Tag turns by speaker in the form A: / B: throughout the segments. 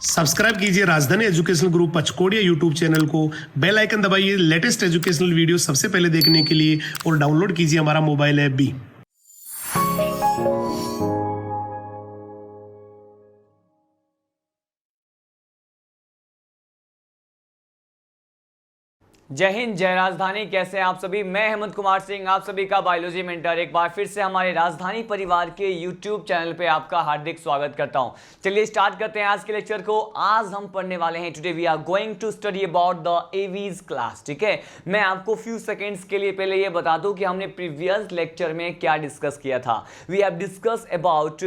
A: Subscribe कीजिए राजधानी educational group पचकोड़िया YouTube channel को, बेल आइकन दबाइए लेटेस्ट एजुकेशनल वीडियो सबसे पहले देखने के लिए और डाउनलोड कीजिए हमारा मोबाइल ऐप भी।
B: जय हिंद, जय राजधानी। कैसे हैं आप सभी? मैं हेमंत कुमार सिंह, आप सभी का बायोलॉजी मेंटर, एक बार फिर से हमारे राजधानी परिवार के यूट्यूब चैनल पे आपका हार्दिक स्वागत करता हूं। चलिए स्टार्ट करते हैं आज के लेक्चर को। आज हम पढ़ने वाले हैं, today we are going to study about the aves class. ठीक है, मैं आपको फ्यू सेकेंड्स के लिए पहले ये बता दूं कि हमने प्रीवियस लेक्चर में क्या डिस्कस किया था। We have discuss about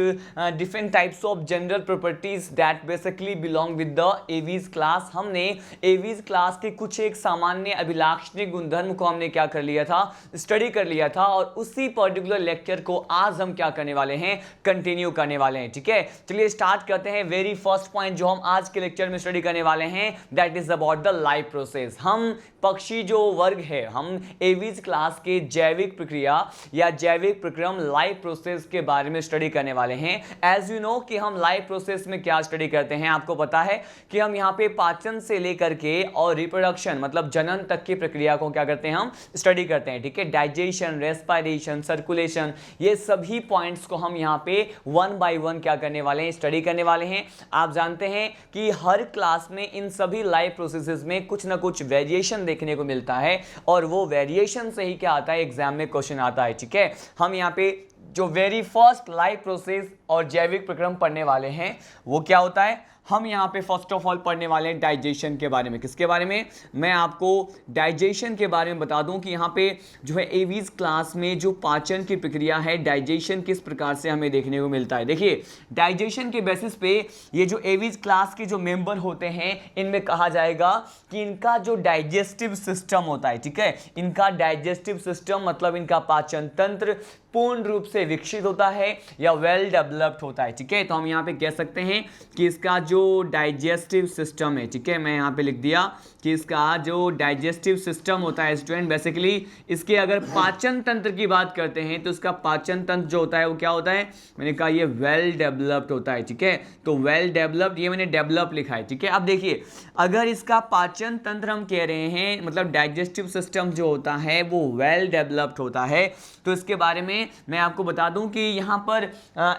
B: different types of general properties that basically belong with the aves class. हमने एवीज क्लास के कुछ एक सामान्य अभिलाक्षणिक गुणधर्म को हमने क्या कर लिया था, स्टडी कर लिया था, और उसी पर्टिकुलर लेक्चर को आज हम क्या करने वाले हैं, कंटिन्यू करने वाले हैं। ठीक है, चलिए स्टार्ट करते हैं। वेरी फर्स्ट पॉइंट जो हम आज के लेक्चर में स्टडी करने वाले हैं, that is about the life process. हम पक्षी जो वर्ग है, हम एवीज क्लास के जैविक प्रक्रिया या जैविक प्रक्रम लाइफ प्रोसेस के बारे में स्टडी करने वाले हैं। एज यू नो कि हम लाइफ प्रोसेस में क्या स्टडी करते हैं, आपको पता है कि हम यहाँ पे पाचन से लेकर के और रिप्रोडक्शन मतलब जनन तक की प्रक्रिया को क्या करते हैं, हम स्टडी करते हैं। ठीक है, डाइजेशन, रेस्पिरेशन, सर्कुलेशन, ये सभी पॉइंट्स को हम यहाँ पे वन बाय वन क्या करने वाले हैं, स्टडी करने वाले हैं। आप जानते हैं कि हर क्लास में इन सभी लाइफ प्रोसेसेस में कुछ ना कुछ वेरिएशन देखने को मिलता है, और वो वेरिएशन से ही क्या आता है, एग्जाम में क्वेश्चन आता है। ठीक है, हम यहाँ पे जो वेरी फर्स्ट लाइफ प्रोसेस और जैविक प्रक्रम पढ़ने वाले हैं वो क्या होता है, हम यहाँ पे फर्स्ट ऑफ ऑल पढ़ने वाले हैं डाइजेशन के बारे में। किसके बारे में? मैं आपको डाइजेशन के बारे में बता दूं कि यहाँ पे जो है एवीज क्लास में जो पाचन की प्रक्रिया है, डाइजेशन किस प्रकार से हमें देखने को मिलता है। देखिए, डाइजेशन के बेसिस पे ये जो एवीज क्लास के जो मेंबर होते हैं, इनमें कहा जाएगा कि इनका जो डाइजेस्टिव सिस्टम होता है, ठीक है, इनका डाइजेस्टिव सिस्टम मतलब इनका पाचन तंत्र पूर्ण रूप से विकसित होता है या वेल डेवलप्ड होता है। ठीक है, तो हम यहाँ पे कह सकते हैं कि इसका जो डाइजेस्टिव सिस्टम है, ठीक है, मैं यहाँ पे लिख दिया कि इसका जो डाइजेस्टिव सिस्टम होता है स्टूडेंट, बेसिकली इसके अगर पाचन तंत्र की बात करते हैं तो इसका पाचन तंत्र जो होता है वो क्या होता है, मैंने कहा ये वेल डेवलप्ड होता है। ठीक है, तो वेल डेवलप्ड, ये मैंने डेवलप लिखा है। ठीक है, अब देखिए, अगर इसका पाचन तंत्र हम कह रहे हैं मतलब डाइजेस्टिव सिस्टम जो होता है वो वेल डेवलप्ड होता है, तो इसके बारे में मैं आपको बता दूं कि यहाँ पर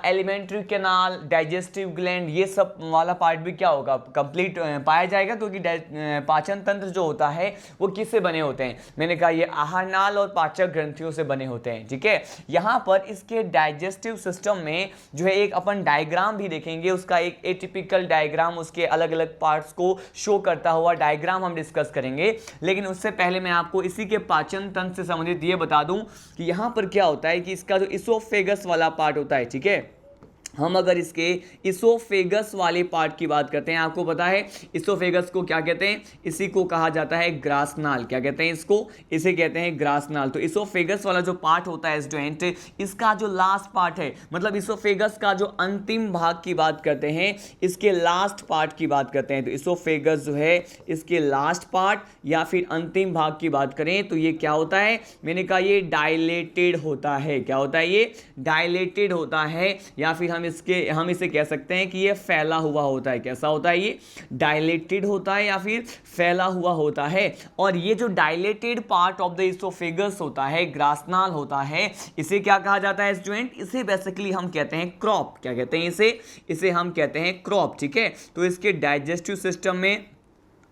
B: एलिमेंट्री कैनाल, डाइजेस्टिव ग्लैंड, ये सब वाला पार्ट भी क्या होगा, कंप्लीट पाया जाएगा, क्योंकि पाचन तंत्र जो होता है वो किससे बने होते हैं, मैंने कहा ये आहार नाल और पाचक ग्रंथियों से बने होते हैं। ठीक है, यहाँ पर इसके डाइजेस्टिव सिस्टम में जो है एक अपन डायग्राम भी देखेंगे, उसका एक एटिपिकल डायग्राम, उसके अलग अलग पार्ट्स को शो करता हुआ डायग्राम हम डिस्कस करेंगे। लेकिन उससे पहले मैं आपको इसी के पाचन तंत्र से संबंधित ये बता दूं कि यहाँ पर क्या होता है कि इसका जो इसोफेगस वाला पार्ट होता है, ठीक है, हम अगर इसके इसोफेगस वाले पार्ट की बात करते हैं, आपको पता है इसोफेगस को क्या कहते हैं, इसी को कहा जाता है ग्रासनाल। क्या कहते हैं इसको? इसे कहते हैं ग्रासनाल। तो इसोफेगस वाला जो पार्ट होता है स्टूडेंट, इसका जो लास्ट पार्ट है, मतलब इसोफेगस का जो अंतिम भाग की बात करते हैं, इसके लास्ट पार्ट की बात करते हैं, तो इसोफेगस जो है इसके लास्ट पार्ट या फिर अंतिम भाग की बात करें तो ये क्या होता है, मैंने कहा ये डायलेटेड होता है। क्या होता है? ये डायलेटेड होता है, या फिर हम इसे कह सकते हैं कि ये फैला हुआ होता है। कैसा होता है? ये डायलेटेड होता है या फिर फैला हुआ होता है। और ये जो dilated part of the oesophagus होता है, ग्रासनाल होता है, इसे क्या कहा जाता है स्टूडेंट? इसे बेसिकली हम कहते हैं क्रॉप। क्या कहते हैं इसे हम कहते हैं क्रॉप। ठीक है, तो इसके डाइजेस्टिव सिस्टम में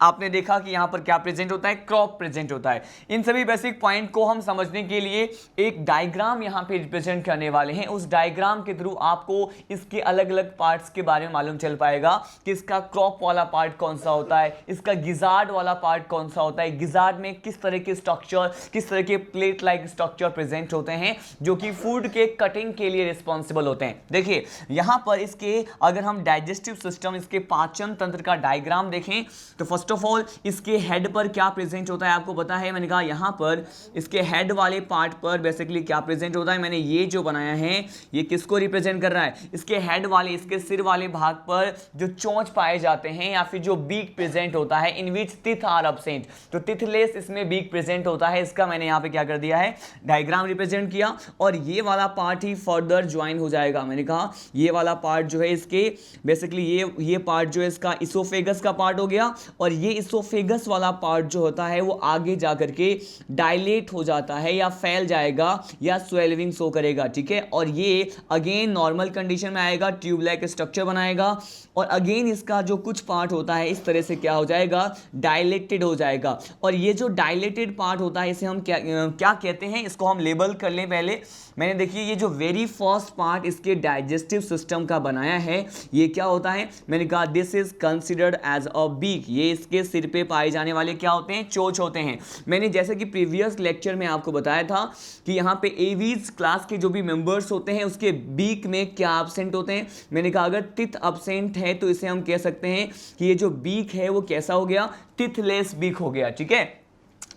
B: आपने देखा कि यहां पर क्या प्रेजेंट होता है, क्रॉप प्रेजेंट होता है। इन सभी बेसिक पॉइंट को हम समझने के लिए एक डायग्राम यहां पे रिप्रेजेंट करने वाले हैं। उस डायग्राम के थ्रू आपको इसके अलग अलग पार्ट्स के बारे में मालूम चल पाएगा कि इसका क्रॉप वाला पार्ट कौन सा होता है, इसका गिजार्ड वाला पार्ट कौन सा होता है, गिजार्ड में किस तरह के स्ट्रक्चर, किस तरह के प्लेट लाइक स्ट्रक्चर प्रेजेंट होते हैं जो कि फूड के कटिंग के लिए रिस्पॉन्सिबल होते हैं। देखिए, यहां पर इसके अगर हम डाइजेस्टिव सिस्टम, इसके पाचन तंत्र का डायग्राम देखें तो फर्स्ट ऑफ ऑल इसके हेड पर क्या प्रेजेंट होता है आपको पता है, मैंने कहा यहाँ पर इसके हेड वाले पार्ट पर बेसिकली क्या प्रेजेंट होता है, मैंने ये जो बनाया है ये किसको रिप्रेजेंट कर रहा है, इसके हेड वाले, इसके सिर वाले भाग पर जो चोंच पाए जाते हैं या फिर जो बीक प्रेजेंट होता है, इन विच टिथ आर एब्सेंट, तो टिथलेस इसमें बीक प्रेजेंट होता है, इसका मैंने यहाँ पे क्या कर दिया है, डायग्राम रिप्रेजेंट किया। और ये वाला पार्ट ही फर्दर ज्वाइन हो जाएगा, मैंने कहा ये वाला पार्ट जो है इसके बेसिकली ये पार्ट जो है इसका इसोफेगस का पार्ट हो गया, और ये इसोफेगस वाला पार्ट जो होता है वो आगे जाकर के डायलेट हो जाता है या फैल जाएगा या स्वेलिंग शो करेगा, ठीक है। और ये अगेन नॉर्मल कंडीशन में आएगा, ट्यूब लाइक स्ट्रक्चर बनाएगा, और अगेन इसका जो कुछ पार्ट होता है इस तरह से क्या हो जाएगा, डायलेटेड हो जाएगा। और ये जो डायलेटेड पार्ट होता है इसे हम क्या कहते हैं, इसको हम लेबल कर लें पहले। मैंने देखिए ये जो वेरी फर्स्ट पार्ट इसके डाइजेस्टिव सिस्टम का बनाया है ये क्या होता है, मैंने कहा this is considered as a beak, ये इसके सिर पे पाए जाने वाले क्या होते हैं, चोंच होते हैं। मैंने जैसे कि प्रीवियस लेक्चर में आपको बताया था कि यहाँ पे एवीज क्लास के जो भी मेंबर्स होते हैं उसके बीक में क्या एब्सेंट होते हैं, मैंने कहा अगर टिथ एब्सेंट है तो इसे हम कह सकते हैं कि ये जो बीक है वो कैसा हो गया, टिथलेस बीक हो गया, ठीक है।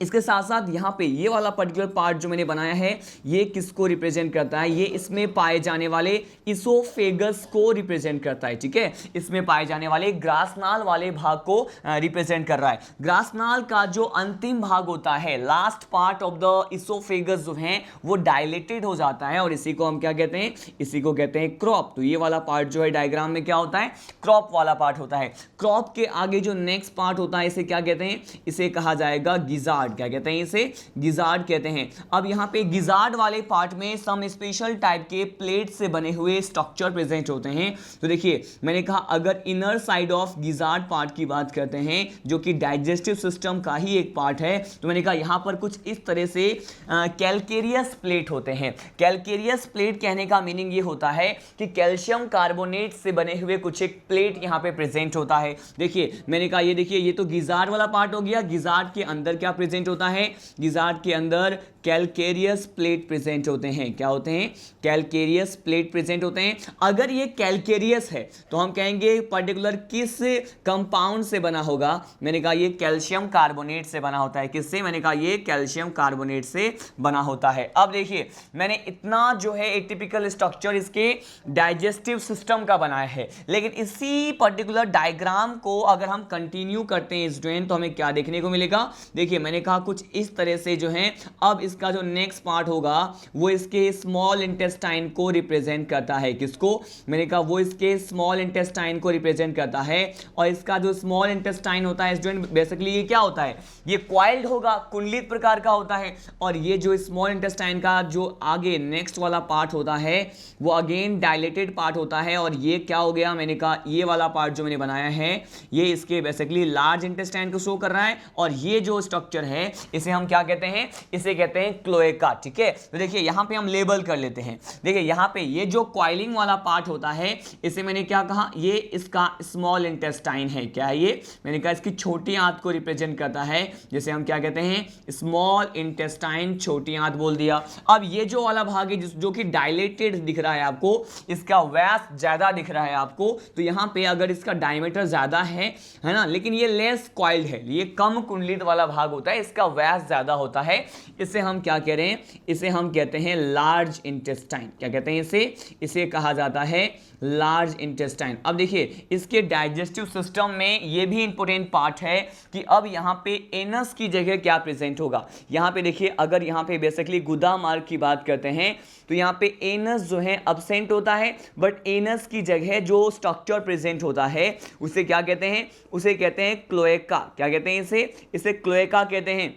B: इसके साथ साथ यहाँ पे ये वाला पर्टिकुलर पार्ट जो मैंने बनाया है ये किसको रिप्रेजेंट करता है, ये इसमें पाए जाने वाले इसोफेगस को रिप्रेजेंट करता है, ठीक है। इसमें पाए जाने वाले ग्रासनाल वाले भाग को रिप्रेजेंट कर रहा है। ग्रासनाल का जो अंतिम भाग होता है, last part of the oesophagus जो है वो डायलेटेड हो जाता है, और इसी को हम क्या कहते हैं, इसी को कहते हैं क्रॉप। तो ये वाला पार्ट जो है डायग्राम में क्या होता है, क्रॉप वाला पार्ट होता है। क्रॉप के आगे जो नेक्स्ट पार्ट होता है इसे क्या कहते हैं, इसे कहा जाएगा गिजार्ड, क्या कहते हैं, इसे गिजार्ड कहते हैं। अब यहाँ पे गिजार्ड वाले पार्ट में सम स्पेशल टाइप के प्लेट से बने हुए स्ट्रक्चर प्रेजेंट होते हैं। तो देखिए मैंने कहा अगर inner side of gizzard part की बात करते हैं जो कि डाइजेस्टिव सिस्टम का ही एक पार्ट है, तो मैंने कहा यहाँ पर कुछ इस तरह से कैलकेरियस प्लेट होते हैं। कैलकेरियस प्लेट कहने का मीनिंग ये होता है कि कैल्शियम कार्बोनेट से बने हुए कुछ एक प्लेट यहाँ पे प्रेजेंट होता है। देखिए मैंने कहा ये देखिए ये तो गिजार्ड वाला पार्ट हो गया, गिजार्ड के अंदर क्या प्रेजेंट होता है, गिजार्ड के अंदर कैलकेरियस प्लेट प्रेजेंट होते हैं। क्या होते हैं, कैलकेरियस प्लेट प्रेजेंट होते हैं। अगर ये कैलकेरियस है तो हम कहेंगे पर्टिकुलर किस कंपाउंड से बना होगा, मैंने कहा ये कैल्शियम कार्बोनेट से बना होता है। किससे, मैंने कहा ये कैल्शियम कार्बोनेट से बना होता है। अब देखिए मैंने इतना जो है एक टिपिकल स्ट्रक्चर इसके डाइजेस्टिव सिस्टम का बनाया है, लेकिन इसी पर्टिकुलर डायग्राम को अगर हम कंटिन्यू करते हैं स्टूडेंट तो हमें क्या देखने को मिलेगा। देखिए मैंने कहा कुछ इस तरह से जो है, अब इसका जो नेक्स्ट पार्ट होगा वो इसके स्मॉल इंटेस्टाइन को रिप्रेजेंट करता है। किसको, मैंने कहा वो इसके स्मॉल इंटेस्टाइन को रिप्रेजेंट करता है। और इसका जो स्मॉल इंटेस्टाइन होता है स्टूडेंट बेसिकली ये क्या होता है, ये क्वाइल्ड होगा, कुंडलित प्रकार का होता है। और ये जो स्मॉल इंटेस्टाइन का जो आगे नेक्स्ट वाला पार्ट होता है वो अगेन डायलेटेड पार्ट होता है। और ये क्या हो गया, मैंने कहा ये वाला पार्ट जो मैंने बनाया है ये इसके बेसिकली लार्ज इंटेस्टाइन को शो कर रहा है। और ये जो स्ट्रक्चर है इसे हम क्या कहते हैं, इसे कहते हैं क्लोएका, ठीक है। तो देखिए यहां पे हम लेबल कर लेते हैं। देखिए यहां पे ये जो क्वाइलिंग वाला पार्ट होता है इसे मैंने क्या कहा, ये इसका स्मॉल इंटेस्टाइन है। क्या है ये, मैंने कहा इसकी छोटी आंत को रिप्रेजेंट करता है, जिसे हम क्या कहते हैं, स्मॉल इंटेस्टाइन, छोटी आंत बोल दिया। अब ये जो वाला भाग है जो कि डायलेटेड दिख रहा है आपको, इसका व्यास ज्यादा दिख रहा है आपको, तो यहां पे अगर इसका डायमीटर ज्यादा है ना, लेकिन ये लेस क्वाइल्ड है, ये कम कुंडलित वाला भाग होता है, इसका व्यास ज्यादा होता है, इसे हम क्या कह रहे हैं, इसे हम कहते हैं लार्ज इंटेस्टाइन। क्या कहते हैं इसे कहा जाता है लार्ज इंटेस्टाइन। अब देखिए इसके डाइजेस्टिव सिस्टम में ये भी इंपॉर्टेंट पार्ट है कि अब यहाँ पे एनस की जगह क्या प्रेजेंट होगा। यहाँ पे देखिए अगर यहाँ पे बेसिकली गुदा मार्ग की बात करते हैं तो यहाँ पे एनस जो है अब्सेंट होता है, बट एनस की जगह जो स्ट्रक्चर प्रेजेंट होता है उसे क्या कहते हैं, उसे कहते हैं क्लोएका। क्या कहते हैं इसे क्लोएका कहते हैं।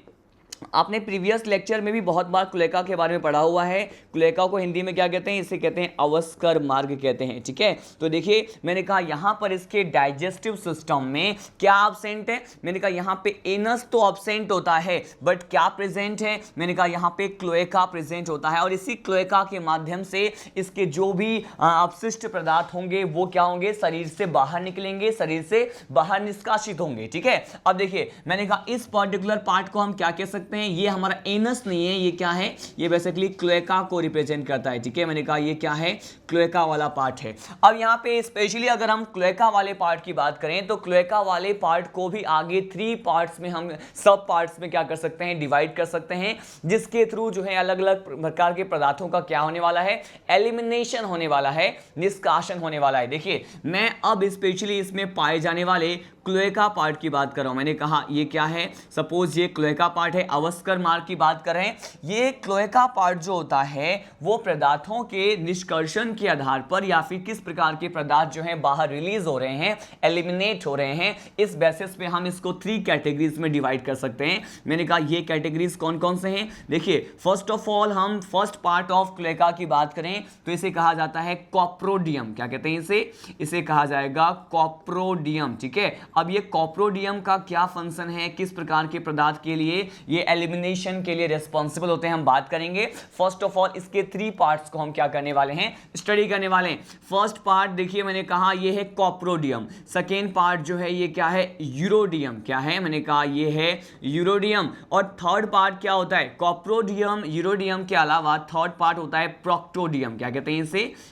B: आपने प्रीवियस लेक्चर में भी बहुत बार क्लोएका के बारे में पढ़ा हुआ है। क्लोएका को हिंदी में क्या कहते हैं, इसे कहते हैं अवस्कर मार्ग कहते हैं, ठीक है। तो देखिए मैंने कहा यहाँ पर इसके डाइजेस्टिव सिस्टम में क्या एब्सेंट है, मैंने कहा यहाँ पे एनस तो एब्सेंट होता है बट क्या प्रेजेंट है, मैंने कहा यहाँ पे क्लोएका प्रेजेंट होता है। और इसी क्लोएका के माध्यम से इसके जो भी अपशिष्ट पदार्थ होंगे वो क्या होंगे, शरीर से बाहर निकलेंगे, शरीर से बाहर निष्कासित होंगे, ठीक है। अब देखिए मैंने कहा इस पर्टिकुलर पार्ट को हम क्या कह सकते सकते हैं ये हमारा एनस नहीं है, ये क्या है, ये बेसिकली क्लोएका को रिप्रेजेंट करता है, ठीक है। मैंने कहा ये क्या है, क्लोएका वाला पार्ट है। अब यहाँ पे स्पेशली अगर हम क्लोएका वाले पार्ट की बात करें तो क्लोएका वाले पार्ट को भी आगे 3 पार्ट्स में, हम सब पार्ट्स में क्या कर सकते हैं, डिवाइड कर सकते हैं, जिसके थ्रू जो है अलग अलग प्रकार के पदार्थों का क्या होने वाला है, एलिमिनेशन होने वाला है, निष्कासन होने वाला है। देखिए मैं अब स्पेशली इसमें पाए जाने वाले क्लोएका पार्ट की बात कर रहा हूं। मैंने कहा ये क्या है, सपोज ये क्लोएका पार्ट है, अवस्कर मार्ग की बात कर रहे हैं। ये क्लोएका पार्ट जो होता है वो पदार्थों के निष्कर्षण के आधार पर या फिर किस प्रकार के पदार्थ जो हैं बाहर रिलीज हो रहे हैं, एलिमिनेट हो रहे हैं, इस बेसिस पे हम इसको 3 कैटेगरीज में डिवाइड कर सकते हैं। मैंने कहा ये कैटेगरीज कौन कौन से हैं। देखिए फर्स्ट ऑफ ऑल हम फर्स्ट पार्ट ऑफ क्लोएका की बात करें तो इसे कहा जाता है कॉप्रोडियम। क्या कहते हैं इसे कहा जाएगा कॉप्रोडियम, ठीक है। अब ये कॉप्रोडियम का क्या फंक्शन है, किस प्रकार के पदार्थ के लिए ये एलिमिनेशन के लिए रिस्पॉन्सिबल होते हैं, हम बात करेंगे। फर्स्ट ऑफ ऑल इसके 3 पार्ट्स को हम क्या करने वाले हैं, स्टडी करने वाले हैं। फर्स्ट पार्ट देखिए मैंने कहा ये है कॉप्रोडियम, सेकेंड पार्ट जो है ये क्या है, यूरोडियम। क्या है, मैंने कहा ये है यूरोडियम। और थर्ड पार्ट क्या होता है, कॉप्रोडियम यूरोडियम के अलावा थर्ड पार्ट होता है प्रोक्टोडियम। क्या कहते हैं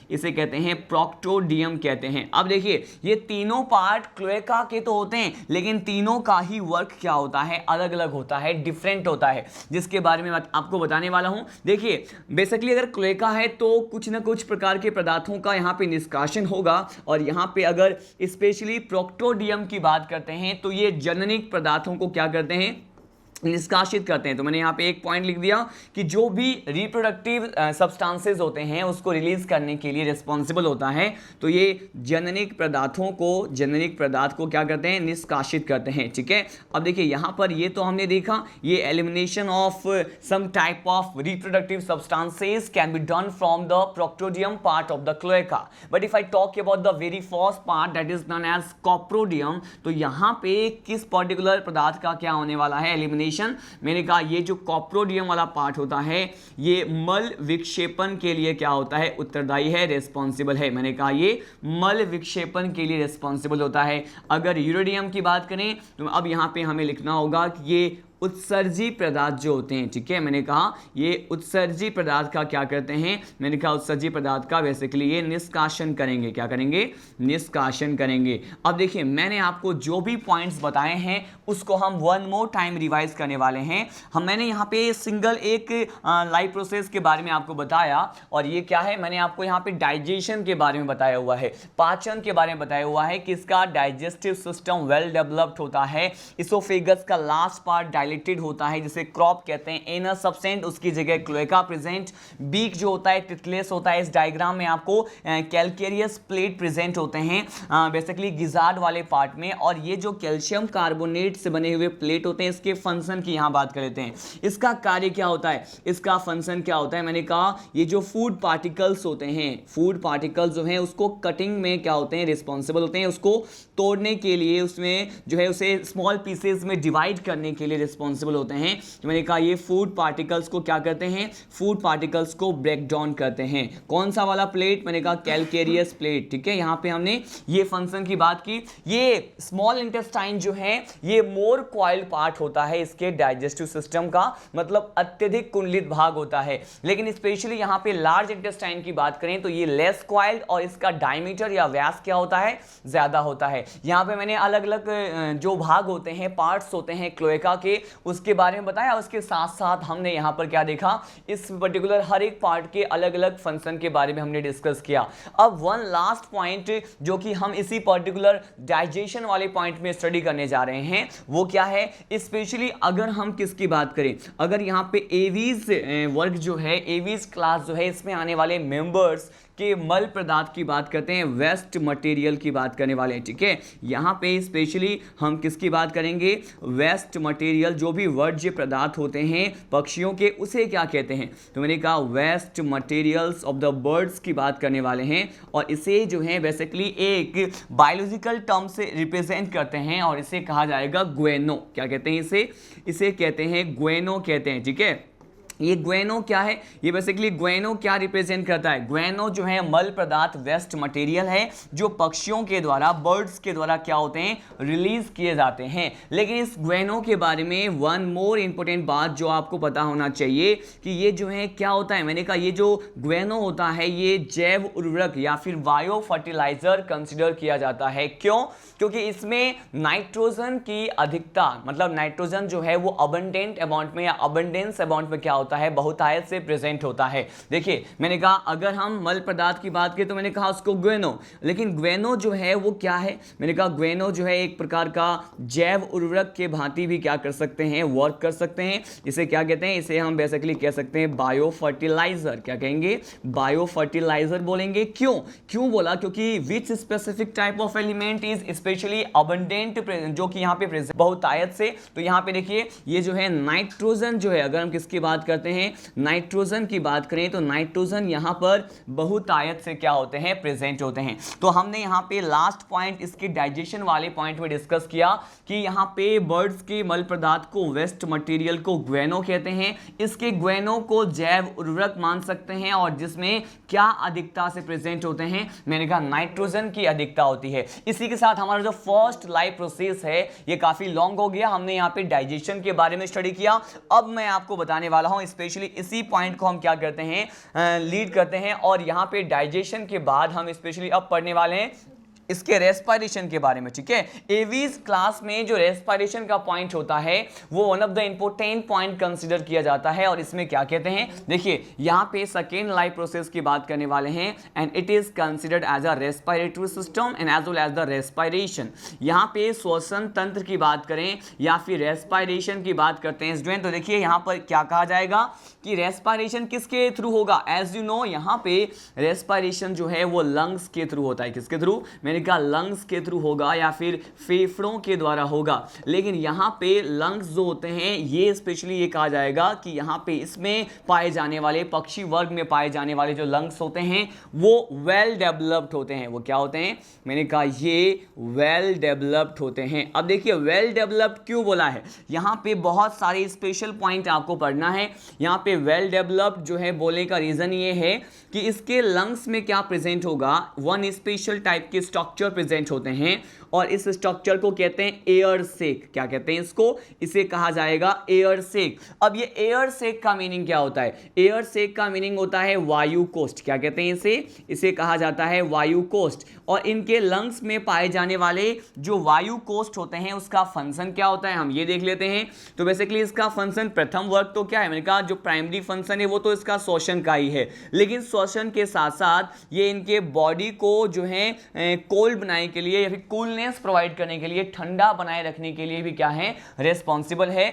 B: इसे कहते हैं प्रोक्टोडियम कहते हैं। अब देखिए ये तीनों पार्ट क्लोएका के तो होते हैं, लेकिन तीनों का ही वर्क क्या होता है, अलग अलग होता है, डिफरेंट होता है, जिसके बारे में आपको बताने वाला हूं। देखिए बेसिकली अगर क्लोएका है तो कुछ ना कुछ प्रकार के पदार्थों का यहां पे निष्कासन होगा, और यहां पे अगर स्पेशली प्रोक्टोडियम की बात करते हैं तो ये जननिक पदार्थों को क्या करते हैं, निष्कासित करते हैं। तो मैंने यहाँ पे एक पॉइंट लिख दिया कि जो भी रिप्रोडक्टिव सब्सटेंसेस होते हैं उसको रिलीज करने के लिए रिस्पॉन्सिबल होता है, तो ये जननिक पदार्थ को क्या करते हैं, निष्कासित करते हैं, ठीक है। अब देखिए यहाँ पर ये तो हमने देखा, ये elimination of some type of reproductive substances can be done from the proctodeum part of the cloaca. But if I talk about the very first part that is known as coprodeum, तो यहाँ पे किस particular पदार्थ का क्या होने वाला है, एलिमिनेशन। मैंने कहा ये जो कॉप्रोडियम वाला पार्ट होता है ये मल विक्षेपण के लिए क्या होता है, उत्तरदायी है, रिस्पॉन्सिबल है। मैंने कहा ये मल विक्षेपण के लिए रिस्पॉन्सिबल होता है। अगर यूरोडियम की बात करें तो अब यहां पे हमें लिखना होगा कि ये उत्सर्जी पदार्थ जो होते हैं, ठीक है। मैंने कहा ये उत्सर्जी पदार्थ का क्या करते हैं, मैंने कहा उत्सर्जी पदार्थ का बेसिकली ये निष्कासन करेंगे। क्या करेंगे, निष्कासन करेंगे। अब देखिए मैंने आपको जो भी पॉइंट्स बताए हैं उसको हम वन मोर टाइम रिवाइज करने वाले हैं। मैंने यहाँ पे सिंगल एक लाइफ प्रोसेस के बारे में आपको बताया, और ये क्या है, मैंने आपको यहाँ पे डाइजेशन के बारे में बताया हुआ है, पाचन के बारे में बताया हुआ है कि इसका डाइजेस्टिव सिस्टम वेल डेवलप्ड होता है। इसोफेगस का लास्ट पार्ट डायलेटेड होता है जिसे क्रॉप कहते हैं, एनस सब्सटेंट उसकी जगह क्लोएका प्रेजेंट, बीक जो होता है टिथलेस होता है। इस डायग्राम में आपको कैल्केरियस प्लेट प्रेजेंट होते हैं बेसिकली गिजार्ड वाले पार्ट में, और ये जो कैल्शियम कार्बोनेट से बने हुए प्लेट होते हैं इसके फंक्शन की यहाँ बात कर लेते हैं। इसका कार्य क्या होता है, इसका फंक्शन क्या होता है, मैंने कहा ये जो फूड पार्टिकल्स होते हैं, फूड पार्टिकल्स जो हैं उसको कटिंग में क्या होते हैं, रिस्पॉन्सिबल होते हैं, उसको तोड़ने के लिए, उसमें जो है उसे स्मॉल पीसेस में डिवाइड करने के लिए रिस्पॉन्सिबल होते हैं। तो मैंने कहा ये फूड पार्टिकल्स को क्या करते हैं, फूड पार्टिकल्स को ब्रेक डाउन करते हैं। कौन सा वाला प्लेट, मैंने कहा कैल्केरियस प्लेट, ठीक है। यहाँ पे हमने ये फंक्शन की बात की। ये स्मॉल इंटेस्टाइन जो है ये मोर कॉइल्ड पार्ट होता है इसके डाइजेस्टिव सिस्टम का, मतलब अत्यधिक कुंडलित भाग होता है। लेकिन स्पेशली यहाँ पे लार्ज इंटेस्टाइन की बात करें तो ये लेस कॉइल्ड और इसका डायमीटर या व्यास क्या होता है, ज्यादा होता है। यहाँ पे मैंने अलग अलग जो भाग होते हैं, पार्ट्स होते हैं क्लोएका के, उसके बारे में बताया। उसके साथ साथ हमने यहाँ पर क्या देखा, इस पर्टिकुलर हर एक पार्ट के अलग अलग फंक्शन के बारे में हमने डिस्कस किया। अब वन लास्ट पॉइंट जो कि हम इसी पर्टिकुलर डाइजेशन वाले पॉइंट में स्टडी करने जा रहे हैं वो क्या है, स्पेशली अगर हम किसकी बात करें, अगर यहाँ पे एवीज वर्ग जो है, एवीज क्लास जो है, इसमें आने वाले मेंबर्स के मल पदार्थ की बात करते हैं, वेस्ट मटेरियल की बात करने वाले हैं, ठीक है। यहाँ पे स्पेशली हम किसकी बात करेंगे, वेस्ट मटेरियल, जो भी वर्ज्य पदार्थ होते हैं पक्षियों के, उसे क्या कहते हैं, तो मैंने कहा waste materials of the birds की बात करने वाले हैं। और इसे जो है बेसिकली एक बायोलॉजिकल टर्म से रिप्रेजेंट करते हैं और इसे कहा जाएगा ग्वेनो। क्या कहते हैं इसे कहते हैं ग्वेनो कहते हैं, ठीक है। ये ग्वेनो क्या है, ये बेसिकली ग्वेनो क्या रिप्रेजेंट करता है, ग्वेनो जो है मल पदार्थ वेस्ट मटेरियल है जो पक्षियों के द्वारा, बर्ड्स के द्वारा क्या होते हैं, रिलीज किए जाते हैं। लेकिन इस ग्वेनो के बारे में वन मोर इंपॉर्टेंट बात जो आपको पता होना चाहिए कि ये जो है क्या होता है, मैंने कहा ये जो ग्वेनो होता है ये जैव उर्वरक या फिर बायो फर्टिलाइजर कंसिडर किया जाता है। क्यों? क्योंकि इसमें नाइट्रोजन की अधिकता, मतलब नाइट्रोजन जो है वो अबंडेंट अमाउंट में या अबंडेंस अमाउंट में क्या होता है, बहुतायत से प्रेजेंट होता है। देखिए मैंने कहा अगर हम मल पदार्थ की बात करें तो मैंने कहा उसको ग्वेनो, लेकिन ग्वेनो जो है वो क्या है, मैंने कहा ग्वेनो जो है एक प्रकार का जैव उर्वरक के भांति भी क्या कर सकते हैं, वर्क कर सकते हैं। इसे क्या कहते हैं, इसे हम बेसिकली कह सकते हैं बायो फर्टिलाइजर। क्या कहेंगे, बायो फर्टिलाइजर बोलेंगे। क्यों बोला, क्योंकि विच specific type of element is specially abundant, जो कि यहाँ पे प्रेजेंट बहुतायत से। तो यहाँ पे देखिए ये जो है नाइट्रोजन जो है, अगर हम किसकी बात करते हैं, नाइट्रोजन की बात करें तो नाइट्रोजन यहाँ पर बहुतायत से क्या होते हैं, प्रेजेंट होते हैं। तो हमने यहाँ पे लास्ट पॉइंट इसके डाइजेशन वाले पॉइंट में डिस्कस किया कि यहाँ पे बर्ड्स के मल पदार्थ को, वेस्ट मटेरियल को ग्वेनो कहते हैं। इसके ग्वेनो को जैव उर्वरक मान सकते हैं और जिसमें क्या अधिकता से प्रेजेंट होते हैं, मैंने कहा नाइट्रोजन की अधिकता होती है। इसी के साथ हमारा जो फर्स्ट लाइफ प्रोसेस है ये काफी लॉन्ग हो गया, हमने यहाँ पे डाइजेशन के बारे में स्टडी किया। अब मैं आपको बताने वाला हूं स्पेशली इसी पॉइंट को हम क्या करते हैं, लीड करते हैं, और यहाँ पे डाइजेशन के बाद हम स्पेशली अब पढ़ने वाले हैं इसके रेस्पिरेशन के बारे में। ठीक है, एवीज क्लास में जो रेस्पिरेशन का पॉइंट होता है वो one of the important point consider किया जाता है। और इसमें क्या कहते हैं, देखिए यहाँ पे सेकेंड लाइफ प्रोसेस की बात करने वाले हैं, and it is considered as a respiratory system and as well as the respiration. यहाँ पे श्वसन तंत्र की बात करें या फिर रेस्पिरेशन की बात करते हैं स्टूडेंट, तो देखिए यहाँ पर क्या कहा जाएगा कि रेस्पिरेशन किसके थ्रू होगा। एज यू नो यहाँ पे रेस्पिरेशन जो है वो लंग्स के थ्रू होता है। किसके थ्रू, मैंने कहा लंग्स के थ्रू होगा या फिर फेफड़ों के द्वारा होगा। लेकिन यहाँ पे लंग्स जो होते हैं ये स्पेशली ये कहा जाएगा कि यहाँ पे इसमें पाए जाने वाले, पक्षी वर्ग में पाए जाने वाले जो लंग्स होते हैं वो वेल डेवलप्ड होते हैं। वो क्या होते हैं, मैंने कहा ये वेल डेवलप्ड होते हैं। अब देखिए वेल डेवलप्ड क्यों बोला है, यहाँ पे बहुत सारे स्पेशल पॉइंट आपको पढ़ना है। यहाँ पे वेल डेवलप्ड जो है बोलने का रीजन ये है कि इसके लंग्स में क्या प्रेजेंट होगा, वन स्पेशल टाइप के स्ट्रक्चर प्रेजेंट होते हैं और इस स्ट्रक्चर को कहते हैं एयर सेक। क्या कहते हैं इसको, इसे कहा जाएगा एयर सेक। अब ये एयर सेक का मीनिंग क्या होता है, एयर सेक का मीनिंग होता है वायु कोष्ठ। क्या कहते हैं इसे कहा जाता है वायु कोष्ठ। और इनके लंग्स में पाए जाने वाले जो वायु कोष्ठ होते हैं उसका फंक्शन क्या होता है, हम ये देख लेते हैं। तो बेसिकली इसका फंक्शन, प्रथम वर्ग तो क्या है, मैंने कहा जो प्राइमरी फंक्शन है वो तो इसका श्वसन का ही है, लेकिन श्वसन के साथ साथ ये इनके बॉडी को जो है कोल्ड बनाने के लिए या फिर कूलनेस प्रोवाइड करने के लिए, ठंडा बनाए रखने के लिए भी क्या है, रेस्पॉन्सिबल है।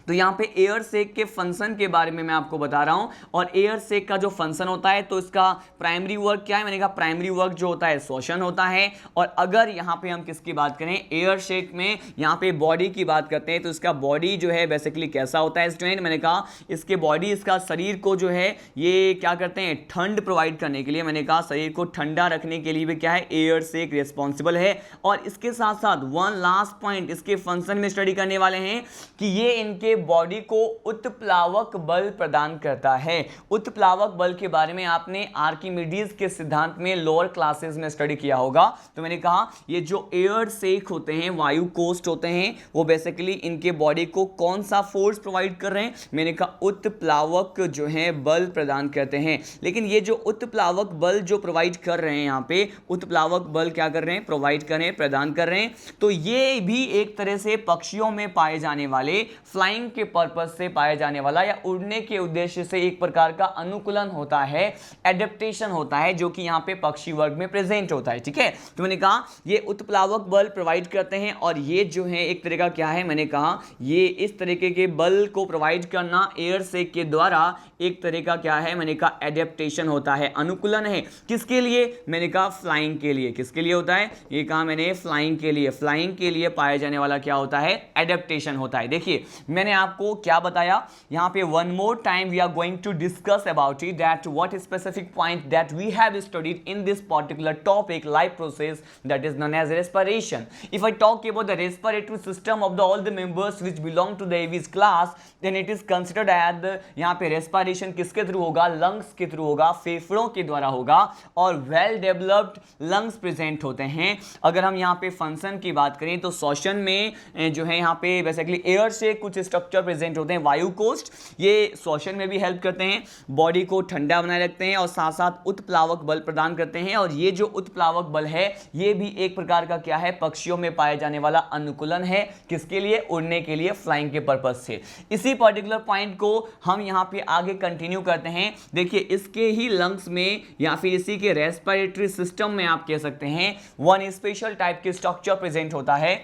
B: तो यहाँ पे एयर सेक के फंक्शन के बारे में मैं आपको बता रहा हूँ। और एयर सेक का जो फंक्शन होता है तो इसका प्राइमरी वर्क क्या है, मैंने कहा प्राइमरी वर्क जो होता है श्वसन होता है। और अगर यहाँ पे हम किसकी बात करें, एयर सेक में यहाँ पे बॉडी की बात करते हैं तो इसका बॉडी जो है बेसिकली कैसा होता है स्टूडेंट, मैंने कहा इसके बॉडी, इसका शरीर को जो है ये क्या करते हैं, ठंड प्रोवाइड करने के लिए, मैंने कहा शरीर को ठंडा रखने के लिए भी क्या है, एयर सेक रिस्पॉन्सिबल है। और इसके साथ साथ वन लास्ट पॉइंट इसके फंक्शन में स्टडी करने वाले हैं कि ये इनके बॉडी को उत्प्लावक बल प्रदान करता है। उत्प्लावक बल के बारे में आपने आर्किमिडीज के सिद्धांत में लोअर क्लासेस में स्टडी किया होगा। तो मैंने कहा ये जो एयर सेक होते हैं, वायु कोष्ठ होते हैं, वो बेसिकली इनके बॉडी को कौन सा फोर्स प्रोवाइड कर रहे हैं, मैंने कहा उत्प्लावक जो है बल प्रदान करते हैं। लेकिन ये जो उत्प्लावक बल जो प्रोवाइड कर रहे हैं, यहाँ पे उत्प्लावक बल क्या कर रहे हैं, प्रोवाइड कर रहे हैं, प्रदान कर रहे हैं। तो ये भी एक तरह से पक्षियों में पाए जाने वाले, फ्लाइंग के पर्पस से पाया जाने वाला या उड़ने के उद्देश्य से एक प्रकार का अनुकूलन होता है, एडेप्टेशन होता है, जो कि यहाँ पे पक्षी वर्ग में प्रेजेंट होता है। ठीक है, तो मैंने कहा ये उत्प्लावक बल प्रोवाइड करते हैं और ये जो है एक तरह का क्या है, मैंने कहा ये इस तरीके के बल को प्रोवाइड करना एयर सेक के द्वारा एक तरह का क्या है, मैंने कहा एडेप्टेशन होता है, अनुकूलन है। किसके लिए, मैंने कहा फ्लाइंग के लिए। किसके लिए होता है, ये कहा मैंने फ्लाइंग के लिए। फ्लाइंग के लिए पाया जाने वाला क्या होता है, एडेप्टेशन होता है। देखिए मैंने आपको क्या बताया यहाँ पे, one more time we are going to discuss about it that what specific point that we have studied in this particular topic life process that is known as respiration. If I talk about the respiratory system of all the members which belong to the Aves class, then it is considered as the, यहाँ पे respiration किसके through होगा, lungs के through होगा, फेफड़ों के द्वारा होगा, और वेल डेवलप्ड लंग्स प्रेजेंट होते हैं. अगर हम यहाँ पे फंक्शन की बात करें तो श्वसन में जो है यहाँ पे बेसिकली एयर से कुछ स्ट्रक्चर प्रेजेंट होते हैं. वायु कोष्ठ ये श्वसन में भी हेल्प करते हैं, बॉडी को ठंडा बनाए रखते हैं और साथ साथ उत्प्लावक बल प्रदान करते हैं. और ये जो उत्प्लावक बल है ये भी एक प्रकार का क्या है, पक्षियों में पाया जाने वाला अनुकूलन है. किसके लिए, उड़ने के लिए, फ्लाइंग के पर्पज से. इसी पर्टिकुलर पॉइंट को हम यहां पे आगे कंटिन्यू करते हैं. देखिए इसके ही लंग्स में या फिर इसी के रेस्पिरेटरी सिस्टम में आप कह सकते हैं वन स्पेशल टाइप के स्ट्रक्चर प्रेजेंट होता है.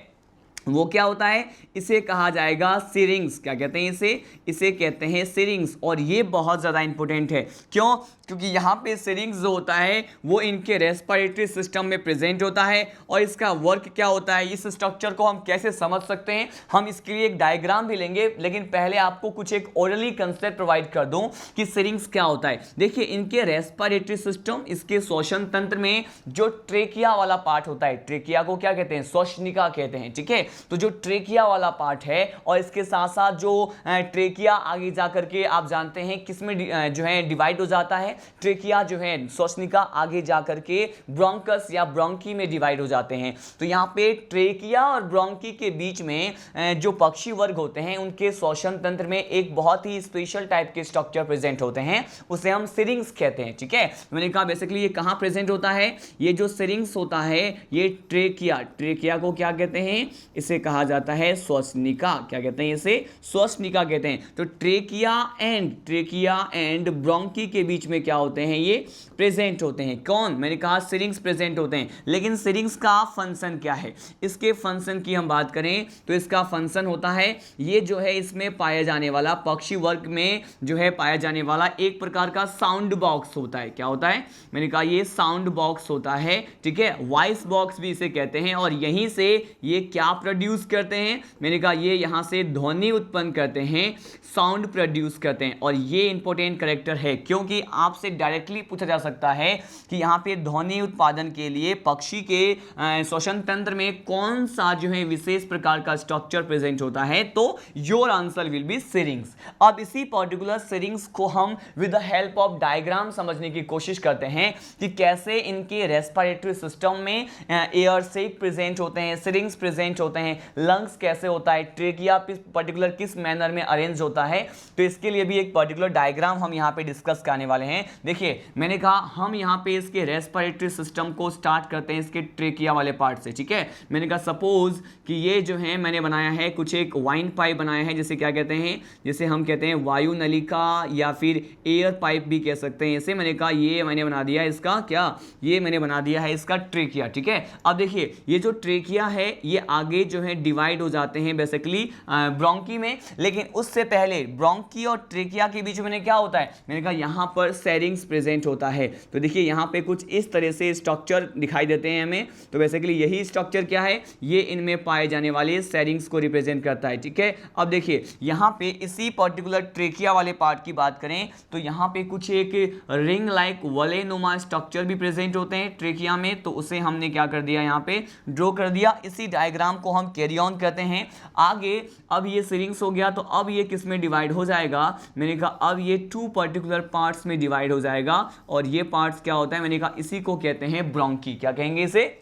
B: वो क्या होता है, इसे कहा जाएगा सिरिंग्स. क्या कहते हैं इसे कहते हैं सिरिंग्स. और ये बहुत ज़्यादा इंपॉर्टेंट है. क्यों, क्योंकि यहाँ पे सिरिंग्स जो होता है वो इनके रेस्पिरेटरी सिस्टम में प्रेजेंट होता है. और इसका वर्क क्या होता है, इस स्ट्रक्चर को हम कैसे समझ सकते हैं, हम इसके लिए एक डायग्राम भी लेंगे. लेकिन पहले आपको कुछ एक ओरली कंसेप्ट प्रोवाइड कर दूं कि सिरिंग्स क्या होता है. देखिए इनके रेस्पिरेटरी सिस्टम, इसके श्वसन तंत्र में जो ट्रेकिया वाला पार्ट होता है, ट्रेकिया को क्या कहते हैं, श्वसनिका कहते हैं. ठीक है, तो जो ट्रेकिया वाला पार्ट है और इसके साथ साथ जो ट्रेकिया आगे जाकर के आप जानते हैं किसमें जो है डिवाइड हो जाता है. ट्रेकिया जो है श्वसनिका आगे जाकर के ब्रोंकस या ब्रोंकी में डिवाइड हो जाते हैं. तो यहाँ पे ट्रेकिया और ब्रोंकी के बीच में जो पक्षी वर्ग होते हैं उनके श्वसन तंत्र में एक बहुत ही स्पेशल टाइप के स्ट्रक्चर प्रेजेंट होते हैं, उसे हम सिरिंग्स कहते हैं. ठीक है, मैंने कहा बेसिकली ये कहाँ प्रेजेंट होता है, ये जो सिरिंग्स होता है ये ट्रेकिया को क्या कहते हैं, इसे कहा जाता है श्वसनिका. क्या कहते हैं, इसे श्वसनिका कहते हैं. तो ट्रेकिया एंड ब्रोंकी के बीच में क्या होते हैं, ये प्रेजेंट होते हैं. कौन, मैंने कहा सिरिंग्स प्रेजेंट होते हैं. लेकिन सिरिंग्स का फंक्शन क्या है, इसके फंक्शन की हम बात करें तो इसका फंक्शन होता है, ये जो है इसमें पाया जाने वाला पक्षी वर्ग में जो है पाया जाने वाला एक प्रकार का साउंड बॉक्स होता है. क्या होता है, मैंने कहा ये साउंड बॉक्स होता है. ठीक है, वॉइस बॉक्स भी इसे कहते हैं. और यहीं से ये क्या प्रोड्यूस करते हैं, मैंने कहा ये यहां से ध्वनि उत्पन्न करते हैं, साउंड प्रोड्यूस करते हैं. और ये इंपॉर्टेंट कैरेक्टर है क्योंकि आपसे डायरेक्टली पूछा जा सकता है कि यहाँ पे ध्वनि उत्पादन के लिए पक्षी के श्वसन तंत्र में कौन सा जो है विशेष प्रकार का स्ट्रक्चर प्रेजेंट होता है, तो योर आंसर विल बी सिरिंग्स. अब इसी पर्टिकुलर सिरिंग्स को हम with the help of diagram समझने की कोशिश करते हैं कि कैसे इनके रेस्पिरेटरी सिस्टम में एयर से प्रेजेंट होते हैं, सिरिंग्स प्रेजेंट होते हैं, लंग्स कैसे होता है, ट्रेकिया पर्टिकुलर किस मैनर में अरेंज होता है. तो इसके लिए भी एक पर्टिकुलर डायग्राम हम यहाँ पे डिस्कस करने वाले हैं. देखिए मैंने कहा हम यहाँ पे इसके रेस्पिरेटरी सिस्टम को स्टार्ट करते हैं इसके ट्रेकिया वाले पार्ट से. ठीक है, मैंने कहा सपोज कि ये जो है मैंने बनाया है कुछ एक वाइन पाइप बनाया है, जिसे क्या कहते हैं, जिसे हम कहते हैं वायु नलिका या फिर एयर पाइप भी कह सकते हैं इसे. मैंने कहा ये मैंने बना दिया इसका क्या, ये मैंने बना दिया है इसका ट्रेकिया. ठीक है, अब देखिए ये जो ट्रेकिया है ये आगे जो है डिवाइड हो जाते हैं बेसिकली ब्रोंकी में. लेकिन उससे पहले ब्रोंकी और ट्रेकिया के बीच में क्या होता है, मैंने कहा यहाँ पर सेरिंग्स प्रेजेंट होता है. तो देखिए यहाँ पे कुछ इस तरह से स्ट्रक्चर दिखाई देते हैं हमें. तो बेसिकली यही स्ट्रक्चर क्या है, ये इनमें पाए जाने वाले सेरिंग्स को रिप्रेजेंट करता है. ठीक है, अब देखिए यहाँ पे इसी पर्टिकुलर ट्रेकिया वाले पार्ट की बात करें तो यहाँ पे कुछ एक रिंग लाइक वलेनुमा स्ट्रक्चर भी प्रेजेंट होते हैं ट्रेकिया में. तो उसे हमने क्या कर दिया, यहाँ पे ड्रॉ कर दिया. इसी डायग्राम को हम कैरी ऑन करते हैं आगे. अब ये सिरिंग्स हो गया, तो अब ये किस में डिवाइड हो जाएगा, मैंने कहा अब ये टू पर्टिकुलर पार्ट्स में डिवाइड हो जाएगा. और ये पार्ट्स क्या होता है, मैंने कहा इसी को कहते हैं ब्रोंकी. क्या कहेंगे इसे,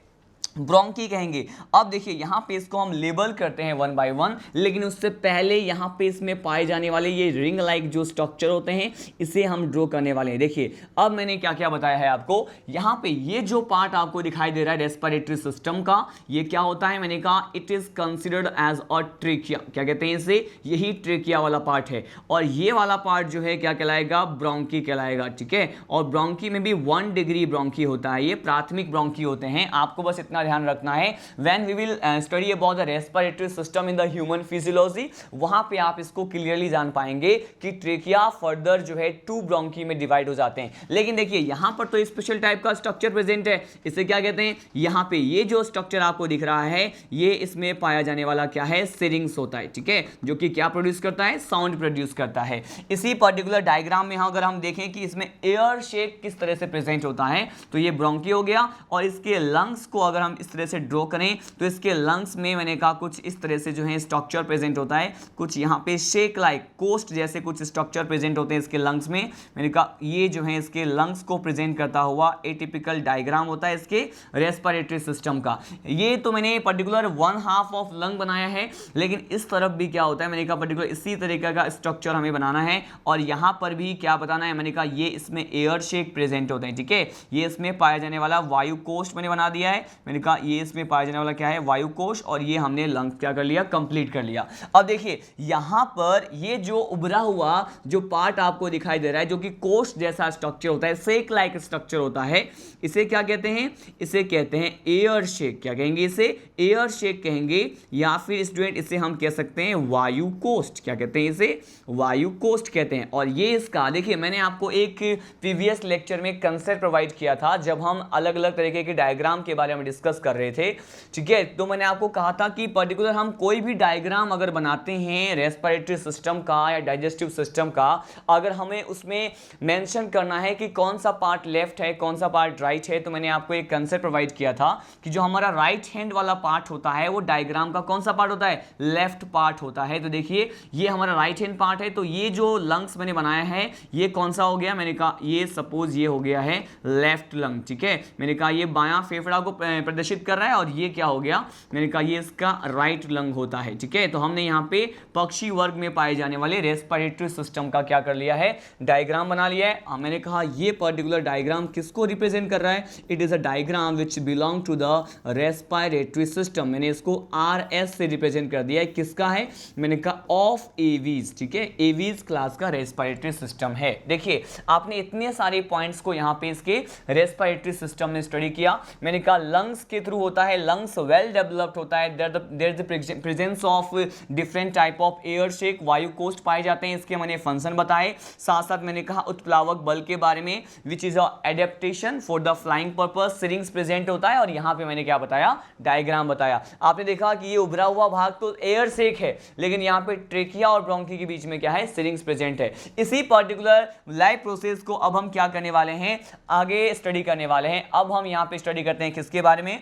B: ब्रोंकी कहेंगे. अब देखिए यहाँ पे इसको हम लेबल करते हैं वन बाय वन, लेकिन उससे पहले यहाँ पे इसमें पाए जाने वाले ये रिंग लाइक जो स्ट्रक्चर होते हैं इसे हम ड्रॉ करने वाले हैं. देखिए अब मैंने क्या क्या बताया है आपको, यहाँ पे ये जो पार्ट आपको दिखाई दे रहा है रेस्पिरेटरी सिस्टम का, ये क्या होता है, मैंने कहा it is considered as a trachea. क्या कहते हैं इसे, यही ट्रेकिया वाला पार्ट है. और ये वाला पार्ट जो है क्या कहलाएगा, ब्रोंकी कहलाएगा. ठीक है, और ब्रोंकी में भी 1 डिग्री ब्रोंकी होता है, ये प्राथमिक ब्रोंकी होते हैं. आपको बस इतना अपना ध्यान रखना है, when we will study about the respiratory system in the human physiology, वहां पे आप इसको क्लियरली जान पाएंगे कि ट्रेकिया फर्दर जो है 2 ब्रोंकी में डिवाइड हो जाते हैं। लेकिन देखिए यहां पर तो स्पेशल टाइप का स्ट्रक्चर प्रेजेंट है, इसे क्या कहते हैं, यहां पे ये जो स्ट्रक्चर आपको दिख रहा है ये इसमें पाया जाने वाला क्या है, सिरिंग्स होता है, ठीक है, जो कि क्या प्रोड्यूस करता है, साउंड प्रोड्यूस करता है। इसी पर्टिकुलर डायग्राम में अगर हम देखें कि इसमें एयर शेक किस तरह से प्रेजेंट होता है, तो ये ब्रोंकी हो गया, और इसके लंग्स को अगर हम इस तरह से ड्रॉ करें तो इसके लंग्स में मैंने कहा कुछ इस तरह से जो है स्ट्रक्चर प्रेजेंट होता है, कुछ यहाँ पे शेक लाइक कोस्ट जैसे कुछ स्ट्रक्चर प्रेजेंट होते हैं इसके लंग्स में। मैंने कहा ये जो है इसके लंग्स को प्रेजेंट करता हुआ एटिपिकल डायग्राम होता है इसके रेस्पिरेटरी सिस्टम का। ये तो मैंने पर्टिकुलर 1/2 ऑफ लंग बनाया है, लेकिन इस तरफ भी क्या होता है, मैंने कहा पर्टिकुलर इसी तरीके का स्ट्रक्चर हमें बनाना है, और यहाँ पर भी क्या बताना है, मैंने कहा ये इसमें एयर शेक प्रेजेंट होते हैं, ठीक है, ये इसमें पाया जाने वाला वायु कोश मैंने बना दिया है, मैंने कहा ये इसमें पाया जाने वाला क्या है, वायु कोश, और ये हमने लंग क्या कर लिया, कंप्लीट कर लिया। अब देखिए यहाँ पर ये जो उभरा हुआ जो पार्ट आपको दिखाई दे रहा है, जो कि कोश जैसा स्ट्रक्चर होता है, शेक लाइक स्ट्रक्चर होता है, इसे क्या कहते हैं, इसे कहते हैं एयर शेक। क्या कहेंगे इसे, एयर शेक कहेंगे, या फिर स्टूडेंट इसे हम कह सकते हैं वायु कोस्ट। क्या कहते हैं इसे, वायु कोस्ट कहते हैं। और ये इसका देखिए मैंने आपको एक प्रीवियस लेक्चर में कंसेप्ट प्रोवाइड किया था जब हम अलग अलग तरीके के डायग्राम के बारे में डिस्कस कर रहे थे, ठीक है, तो मैंने आपको कहा था कि पर्टिकुलर हम कोई भी डायग्राम अगर बनाते हैं रेस्पिरेटरी सिस्टम का या डाइजेस्टिव सिस्टम का, अगर हमें उसमें मेंशन करना है कि कौन सा पार्ट लेफ्ट है कौन सा पार्ट राइट है, तो मैंने आपको एक कंसेप्ट प्रोवाइड किया था कि जो हमारा राइट हैंड वाला पार्ट होता है वो डायग्राम का कौन सा पार्ट होता है, लेफ्ट पार्ट होता है। तो देखिए ये हमारा राइट हैंड पार्ट है, तो ये जो लंग्स मैंने बनाया है ये कौन सा हो गया, मैंने कहा ये सपोज ये हो गया है लेफ्ट लंग, ठीक है, मैंने कहा ये बायां फेफड़ा को प्रदर्शित कर रहा है, और ये क्या हो गया, मैंने कहा ये इसका राइट लंग होता है, ठीक है। तो हमने यहाँ पे पक्षी वर्ग में पाए जाने वाले रेस्पिरेटरी सिस्टम का क्या कर लिया है, डायग्राम बना लिया है। मैंने कहा ये पर्टिकुलर डायग्राम किसको रिप्रेजेंट कर रहा है, it is a diagram which belong to the respiratory system. मैंने इसको RS से रिप्रेजेंट कर दिया है, किसका है, मैंने कहा ऑफ एवीज, ठीक है, एवीज क्लास का रेस्पिरेटरी सिस्टम है। देखिए आपने इतने सारे पॉइंट्स को यहाँ पे इसके रेस्पिरेटरी सिस्टम में स्टडी किया। मैंने कहा लंग्स के थ्रू होता है, लंग्स वेल डेवलप्ड होता है, there is the presence of different type of air sac, वायु कोस्ट पाए जाते हैं, इसके मैंने फंक्शन बताए। साथ साथ मैंने कहा उत्प्लावक बल के बारे में which is adaptation for the flying purpose, syrinx present होता है, और यहाँ पे मैंने क्या बताया, डायग्राम बताया। आपने देखा कि ये उभरा हुआ भाग तो एयर शेक है, लेकिन यहाँ पे ट्रेकिया और ब्रोंकी के बीच में क्या है, सिरिंग्स प्रेजेंट है। इसी पर्टिकुलर लाइव प्रोसेस को अब हम क्या करने वाले हैं, आगे स्टडी करने वाले हैं। अब हम यहाँ पे स्टडी करते हैं किसके बारे में,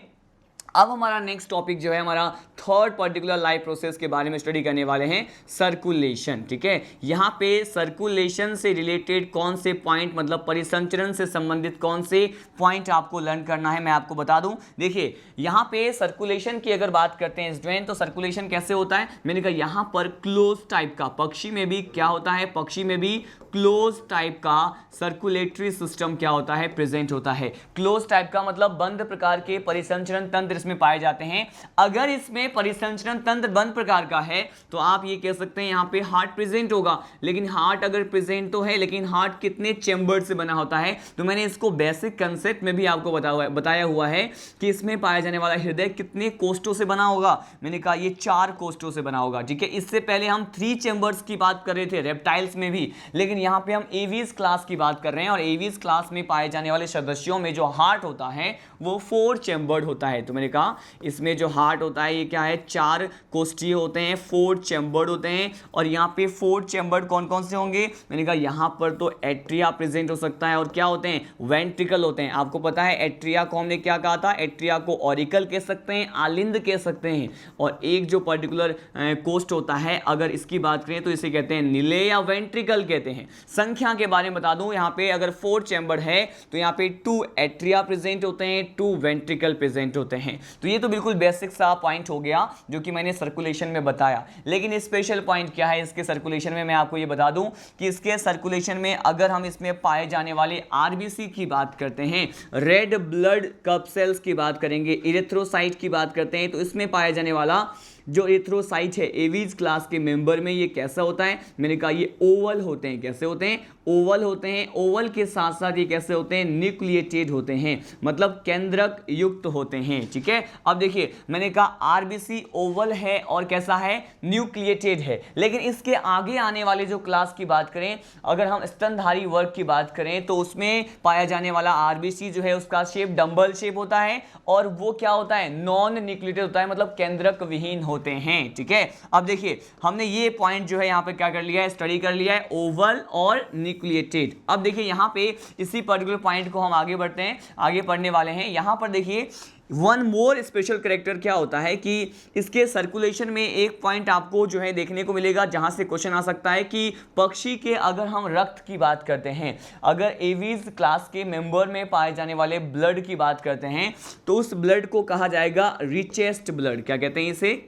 B: अब हमारा नेक्स्ट टॉपिक जो है हमारा थर्ड पर्टिकुलर लाइफ प्रोसेस के बारे में स्टडी करने वाले हैं, सर्कुलेशन, ठीक है। यहाँ पे सर्कुलेशन से रिलेटेड कौन से पॉइंट, मतलब परिसंचरण से संबंधित कौन से पॉइंट आपको लर्न करना है मैं आपको बता दूं। देखिए यहाँ पे सर्कुलेशन की अगर बात करते हैं स्टूडेंट, तो सर्कुलेशन कैसे होता है, मैंने कहा यहाँ पर क्लोज टाइप का, पक्षी में भी क्या होता है, पक्षी में भी क्लोज टाइप का सर्कुलेटरी सिस्टम क्या होता है, प्रेजेंट होता है। क्लोज टाइप का मतलब बंद प्रकार के परिसंचरण तंत्र इसमें पाए जाते हैं। अगर इसमें परिसंचरण तंत्र बंद प्रकार का है तो आप ये कह सकते हैं यहाँ पे हार्ट प्रेजेंट होगा, लेकिन हार्ट अगर प्रेजेंट तो है, लेकिन हार्ट कितने चैम्बर से बना होता है, तो मैंने इसको बेसिक कंसेप्ट में भी आपको बताया हुआ है कि इसमें पाया जाने वाला हृदय कितने कोष्ठों से बना होगा, मैंने कहा ये 4 कोष्ठों से बना होगा, ठीक है। इससे पहले हम 3 चैम्बर्स की बात कर रहे थे रेप्टाइल्स में भी, लेकिन यहाँ पे हम एवीज क्लास की बात कर रहे हैं, और एवीज क्लास में पाए जाने वाले सदस्यों में जो हार्ट होता है वो 4 चैम्बर्ड होता है। तो मैंने कहा इसमें जो हार्ट होता है ये क्या है, 4 कोष्ठीय होते हैं, 4 चैम्बर्ड होते हैं। और यहाँ पे 4 चैम्बर्ड कौन कौन से होंगे, मैंने कहा यहाँ पर तो एट्रिया प्रेजेंट हो सकता है, और क्या होते हैं, वेंट्रिकल होते हैं। आपको पता है एट्रिया को हमने क्या कहा था, एट्रिया को ऑरिकल कह सकते हैं, आलिंद कह सकते हैं। और एक जो पर्टिकुलर कोष्ठ होता है अगर इसकी बात करें तो इसे कहते हैं निले या वेंट्रिकल कहते हैं। संख्या के बारे में बता दूं, यहाँ पे अगर 4 चैम्बर है तो यहाँ पे 2 एट्रिया प्रेजेंट होते हैं, 2 वेंट्रिकल प्रेजेंट होते हैं। तो ये तो बिल्कुल बेसिक सा पॉइंट हो गया जो कि मैंने सर्कुलेशन में बताया। लेकिन स्पेशल पॉइंट क्या है इसके सर्कुलेशन में, मैं आपको ये बता दूं कि इसके सर्कुलेशन में अगर हम इसमें पाए जाने वाले आरबीसी की बात करते हैं, रेड ब्लड कप सेल्स की बात करेंगे, इरेथ्रोसाइट की बात करते हैं, तो इसमें पाया जाने वाला जो एरिथ्रोसाइट है एवीज क्लास के मेंबर में ये कैसा होता है, मैंने कहा ये ओवल होते हैं। कैसे होते हैं? ओवल होते हैं। ओवल के साथ साथ ये कैसे होते हैं? न्यूक्लिएटेड होते हैं, मतलब केंद्रक युक्त होते हैं। ठीक है, अब देखिए मैंने कहा आरबीसी ओवल है और कैसा है? न्यूक्लिएटेड है। लेकिन इसके आगे आने वाले जो क्लास की बात करें, अगर हम स्तनधारी वर्ग की बात करें तो उसमें पाया जाने वाला आरबीसी जो है उसका शेप डंबल शेप होता है और वो क्या होता है? नॉन न्यूक्लिएटेड होता है, मतलब केंद्रक विहीन होते हैं। ठीक है, अब देखिए हमने ये पॉइंट जो है यहाँ पे क्या कर लिया है? स्टडी कर लिया है, ओवल और न्यूक्लिएटेड। अब देखिए यहाँ पे इसी पर्टिकुलर पॉइंट को हम आगे बढ़ते हैं, आगे पढ़ने वाले हैं। यहाँ पर देखिए वन मोर स्पेशल करेक्टर क्या होता है कि इसके सर्कुलेशन में एक पॉइंट आपको जो है देखने को मिलेगा जहां से क्वेश्चन आ सकता है कि पक्षी के अगर हम रक्त की बात करते हैं, अगर एवीज क्लास के मेंबर में पाए जाने वाले ब्लड की बात करते हैं तो उस ब्लड को कहा जाएगा रिचेस्ट ब्लड। क्या कहते हैं इसे?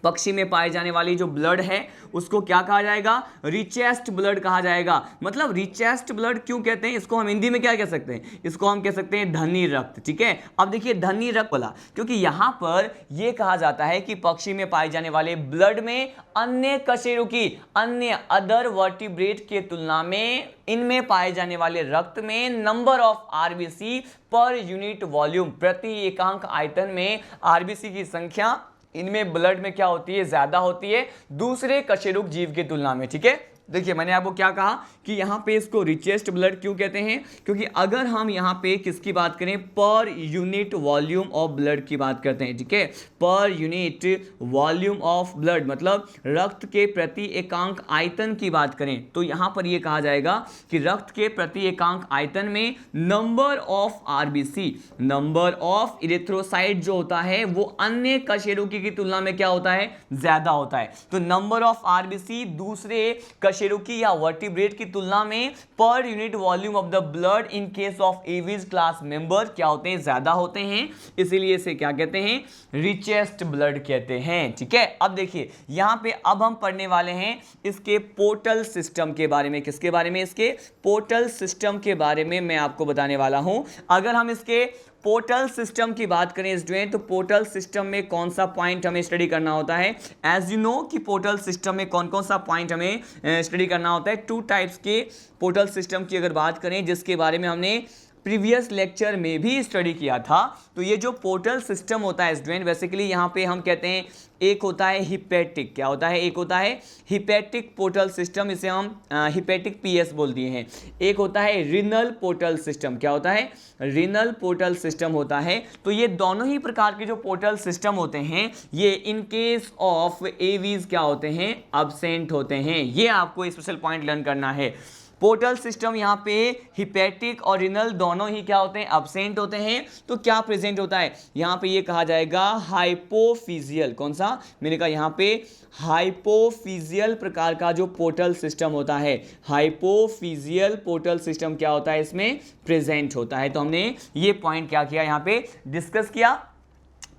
B: पक्षी में पाए जाने वाली जो ब्लड है उसको क्या कहा जाएगा? रिचेस्ट ब्लड कहा जाएगा। मतलब रिचेस्ट ब्लड क्यों कहते हैं इसको? हम हिंदी में क्या कह सकते हैं? इसको हम कह सकते हैं धनी रक्त। ठीक है, अब देखिए धनी रक्त बोला क्योंकि यहां पर यह कहा जाता है कि पक्षी में पाए जाने वाले ब्लड में अन्य कशेरुकी, अन्य अदर वर्टिब्रेट के तुलना में इनमें पाए जाने वाले रक्त में number of RBC per unit volume, प्रति एकांक आयतन में आरबीसी की संख्या इनमें ब्लड में क्या होती है? ज्यादा होती है दूसरे कशेरुक जीव की तुलना में। ठीक है, देखिए मैंने आपको क्या कहा कि यहाँ पे इसको रिचेस्ट ब्लड क्यों कहते हैं? क्योंकि अगर हम यहाँ पे किसकी बात करें? Per unit volume of blood की बात करते हैं। ठीक है, per unit volume of blood मतलब रक्त के प्रति एकांक आयतन की बात करें तो यहाँ पर यह कहा जाएगा कि रक्त के प्रति एकांक आयतन में number of RBC, number of erythrocyte जो होता है वो अन्य कशेरुकी की तुलना में क्या होता है? ज्यादा होता है। तो नंबर ऑफ आरबीसी दूसरे कशेरुकी या वर्टिब्रेट की तुलना में per unit volume of the blood in case of aves class member क्या होते हैं? ज्यादा होते हैं, इसीलिए इसे क्या कहते हैं? रिचेस्ट ब्लड कहते हैं। ठीक है, अब देखिए यहां पे अब हम पढ़ने वाले हैं इसके पोर्टल सिस्टम के बारे में। किसके बारे में? इसके पोर्टल सिस्टम के बारे में मैं आपको बताने वाला हूं। अगर हम इसके पोर्टल सिस्टम की बात करें स्टूडेंट तो पोर्टल सिस्टम में कौन सा पॉइंट हमें स्टडी करना होता है? एज यू नो कि पोर्टल सिस्टम में कौन कौन सा पॉइंट हमें स्टडी करना होता है। टू टाइप्स के पोर्टल सिस्टम की अगर बात करें जिसके बारे में हमने प्रीवियस लेक्चर में भी स्टडी किया था, तो ये जो पोर्टल सिस्टम होता है स्टूडेंट बेसिकली यहाँ पे हम कहते हैं एक होता है हिपैटिक। क्या होता है? एक होता है हिपैटिक पोर्टल सिस्टम, इसे हम हिपैटिक पीएस बोल दिए हैं। एक होता है रिनल पोर्टल सिस्टम। क्या होता है? रिनल पोर्टल सिस्टम होता है। तो ये दोनों ही प्रकार के जो पोर्टल सिस्टम होते हैं ये इन केस ऑफ एवीज क्या होते हैं? अब्सेंट होते हैं। ये आपको स्पेशल पॉइंट लर्न करना है। पोर्टल सिस्टम यहाँ पे हिपैटिक और रिनल दोनों ही क्या होते हैं? अब्सेंट होते हैं। तो क्या प्रेजेंट होता है? यहाँ पे ये कहा जाएगा हाइपोफिजियल। कौन सा? मैंने कहा यहाँ पे हाइपोफिजियल प्रकार का जो पोर्टल सिस्टम होता है, हाइपोफिजियल पोर्टल सिस्टम क्या होता है? इसमें प्रेजेंट होता है। तो हमने ये पॉइंट क्या किया? यहाँ पे डिस्कस किया।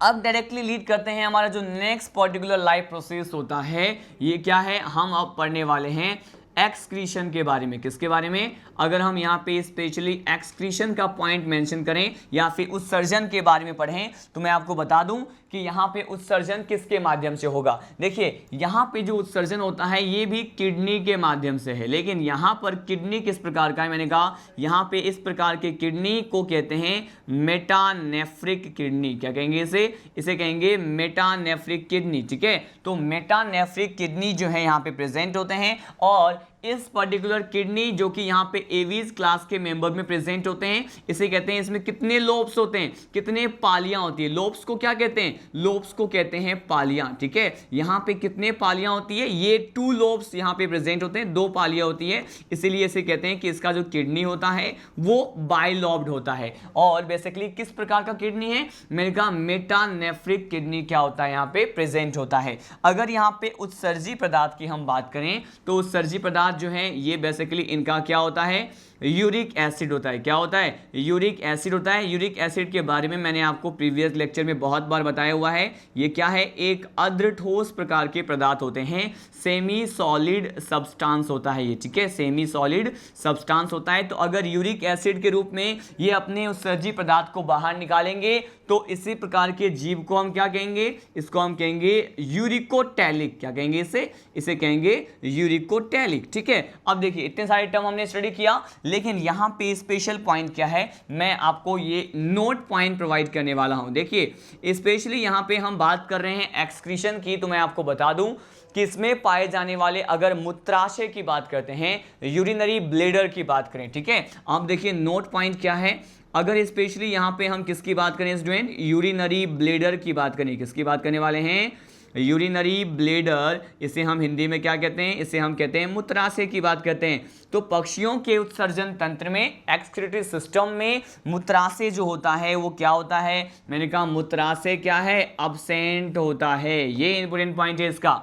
B: अब डायरेक्टली लीड करते हैं हमारा जो नेक्स्ट पर्टिकुलर लाइफ प्रोसेस होता है ये क्या है? हम अब पढ़ने वाले हैं एक्सक्रीशन के बारे में। किसके बारे में? अगर हम यहाँ पे स्पेशली एक्सक्रीशन का पॉइंट मेंशन करें या फिर उत्सर्जन के बारे में पढ़ें तो मैं आपको बता दूं कि यहाँ पे उत्सर्जन किसके माध्यम से होगा। देखिए यहाँ पे जो उत्सर्जन होता है ये भी किडनी के माध्यम से है, लेकिन यहाँ पर किडनी किस प्रकार का है? मैंने कहा यहाँ पे इस प्रकार के किडनी को कहते हैं मेटानेफ्रिक किडनी। क्या कहेंगे इसे? इसे कहेंगे मेटानेफ्रिक किडनी। ठीक है, तो मेटानेफ्रिक किडनी जो है यहाँ पे प्रेजेंट होते हैं और इस पर्टिकुलर किडनी जो कि यहाँ पे एवीज क्लास के मेंबर में प्रेजेंट होते हैं इसे कहते हैं, इसमें कितने लोब्स होते हैं? कितने पालियां होती है? लोब्स को क्या कहते हैं? लोब्स को कहते हैं पालियां। ठीक है, यहाँ पे कितने पालियां होती है? ये 2 लोब्स यहाँ पे प्रेजेंट होते हैं, 2 पालियां होती है, इसीलिए इसे कहते हैं कि इसका जो किडनी होता है वो बाइलोब्ड होता है। और बेसिकली किस प्रकार का किडनी है? मैंने कहा मेटानेफ्रिक किडनी क्या होता है? यहाँ पे प्रेजेंट होता है। अगर यहाँ पे उत्सर्जी पदार्थ की हम बात करें तो उत्सर्जी पदार्थ जो है ये बेसिकली इनका क्या होता है? यूरिक एसिड होता है। क्या होता है? यूरिक एसिड होता है। यूरिक एसिड के बारे में मैंने आपको प्रीवियस लेक्चर में बहुत बार बताया हुआ है। ये क्या है? एक अर्ध ठोस प्रकार के पदार्थ होते हैं, सेमी सॉलिड सब्सटेंस होता है ये, ठीक है, सेमी सॉलिड सब्सटेंस होता है। तो अगर यूरिक एसिड के रूप में ये अपने उत्सर्जी पदार्थ को बाहर निकालेंगे तो इसी प्रकार के जीव को हम क्या कहेंगे? इसको हम कहेंगे यूरिकोटैलिक। क्या कहेंगे इसे? इसे कहेंगे यूरिकोटैलिक, ठीक है। अब देखिए इतने सारे टर्म हमने स्टडी किया, लेकिन यहाँ पे स्पेशल पॉइंट क्या है, मैं आपको ये नोट पॉइंट प्रोवाइड करने वाला हूँ। देखिए स्पेशली यहाँ पे हम बात कर रहे हैं एक्सक्रीशन की, तो मैं आपको बता दूं कि इसमें पाए जाने वाले अगर मूत्राशय की बात करते हैं, यूरिनरी ब्लैडर की बात करें, ठीक है। अब देखिए नोट पॉइंट क्या है, अगर स्पेशली यहाँ पे हम किसकी बात करें स्टूडेंट? यूरिनरी ब्लैडर की बात करें। किसकी बात करने वाले हैं? Urinary bladder. इसे हम हिंदी में क्या कहते हैं? इसे हम कहते हैं मूत्राशय की बात करते हैं। तो पक्षियों के उत्सर्जन तंत्र में, एक्सक्रीटरी सिस्टम में मूत्राशय जो होता है वो क्या होता है? मैंने कहा मूत्राशय क्या है? अब्सेंट होता है। ये इंपॉर्टेंट पॉइंट है इसका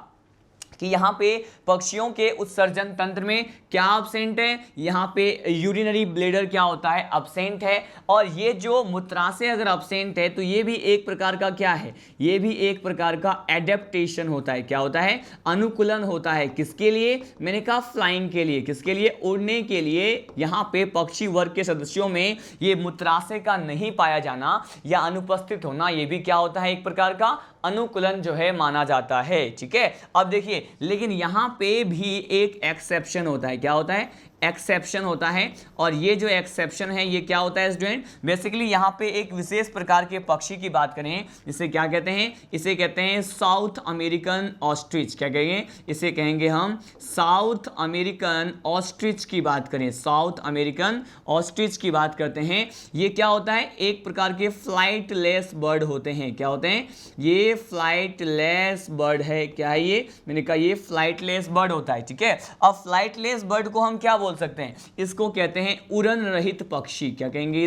B: कि यहाँ पे पक्षियों के उत्सर्जन तंत्र में क्या अब्सेंट है? यहाँ पे यूरिनरी ब्लैडर क्या होता है? अब्सेंट है। और ये जो मूत्राशय अगर अब्सेंट है तो ये भी एक प्रकार का क्या है? ये भी एक प्रकार का एडेप्टेशन होता है। क्या होता है? अनुकूलन होता है। किसके लिए? मैंने कहा फ्लाइंग के लिए। किसके लिए? उड़ने के लिए। यहाँ पे पक्षी वर्ग के सदस्यों में ये मूत्राशय का नहीं पाया जाना या अनुपस्थित होना, ये भी क्या होता है? एक प्रकार का अनुकूलन जो है माना जाता है, ठीक है। अब देखिए लेकिन यहाँ पे भी एक एक्सेप्शन होता है। क्या होता है? एक्सेप्शन होता है। और ये जो एक्सेप्शन है ये क्या होता है स्टूडेंट? बेसिकली यहाँ पे एक विशेष प्रकार के पक्षी की बात करें, इसे क्या कहते हैं? इसे कहते हैं साउथ अमेरिकन ऑस्ट्रिच। क्या कहेंगे? इसे कहेंगे हम साउथ अमेरिकन ऑस्ट्रिच की बात करें, साउथ अमेरिकन ऑस्ट्रिच की बात करते हैं। ये क्या होता है? एक प्रकार के फ्लाइटलेस बर्ड होते हैं। क्या होते हैं? ये फ्लाइटलेस बर्ड है। क्या है ये? मैंने कहा ये फ्लाइटलेस बर्ड होता है, ठीक है। अब फ्लाइटलेस बर्ड को हम क्या बोल सकते हैं? इसको कहते हैं उड़न रहित पक्षी। क्या कहेंगे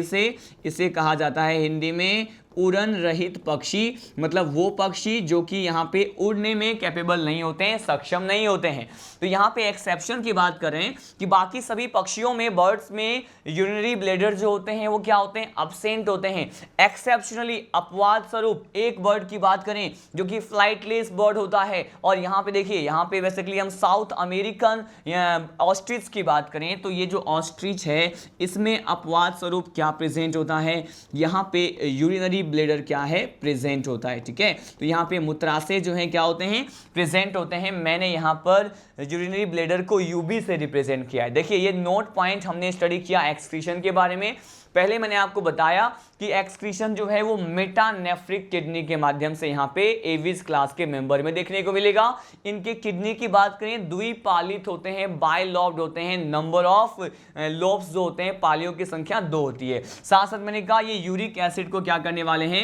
B: इसे कहा जाता है हिंदी में उड़न रहित पक्षी। मतलब वो पक्षी जो कि यहाँ पे उड़ने में कैपेबल नहीं होते हैं, सक्षम नहीं होते हैं। तो यहाँ पे एक्सेप्शन की बात करें कि बाकी सभी पक्षियों में, बर्ड्स में यूरिनरी ब्लैडर जो होते हैं वो क्या होते हैं? अब्सेंट होते हैं। एक्सेप्शनली अपवाद स्वरूप एक बर्ड की बात करें जो कि फ्लाइटलेस बर्ड होता है, और यहाँ पे देखिए, यहाँ पे बेसिकली हम साउथ अमेरिकन ऑस्ट्रिच की बात करें तो ये जो ऑस्ट्रिच है इसमें अपवाद स्वरूप क्या प्रेजेंट होता है? यहाँ पे यूरिनरी ब्लैडर क्या है? प्रेजेंट होता है, ठीक है। तो यहाँ पे मूत्राशय जो है क्या होते हैं? प्रेजेंट होते हैं। मैंने यहाँ पर यूरिनरी ब्लैडर को यूबी से रिप्रेजेंट किया है। देखिए ये नोट पॉइंट हमने स्टडी किया एक्सक्रीशन के बारे में। पहले मैंने आपको बताया कि एक्सक्रीशन जो है वो मेटानेफ्रिक किडनी के माध्यम से यहाँ पे एविस क्लास के मेंबर में देखने को मिलेगा। इनके किडनी की बात करें द्विपालित होते हैं, बायलॉब्ड होते हैं। नंबर ऑफ लोब्स जो होते हैं, पालियों की संख्या 2 होती है। साथ साथ मैंने कहा ये यूरिक एसिड को क्या करने वाले हैं?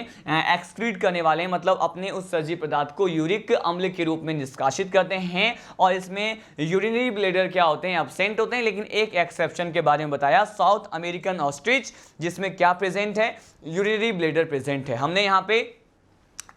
B: एक्सक्रीट करने वाले हैं, मतलब अपने उत्सर्जी पदार्थ को यूरिक अम्ल के रूप में निष्कासित करते हैं। और इसमें यूरिनरी ब्लैडर क्या होते हैं? अब्सेंट होते हैं। लेकिन एक एक्सेप्शन के बारे में बताया, साउथ अमेरिकन ऑस्ट्रिच, जिसमें क्या प्रेजेंट है? यूरिनरी ब्लैडर प्रेजेंट है। हमने यहाँ पे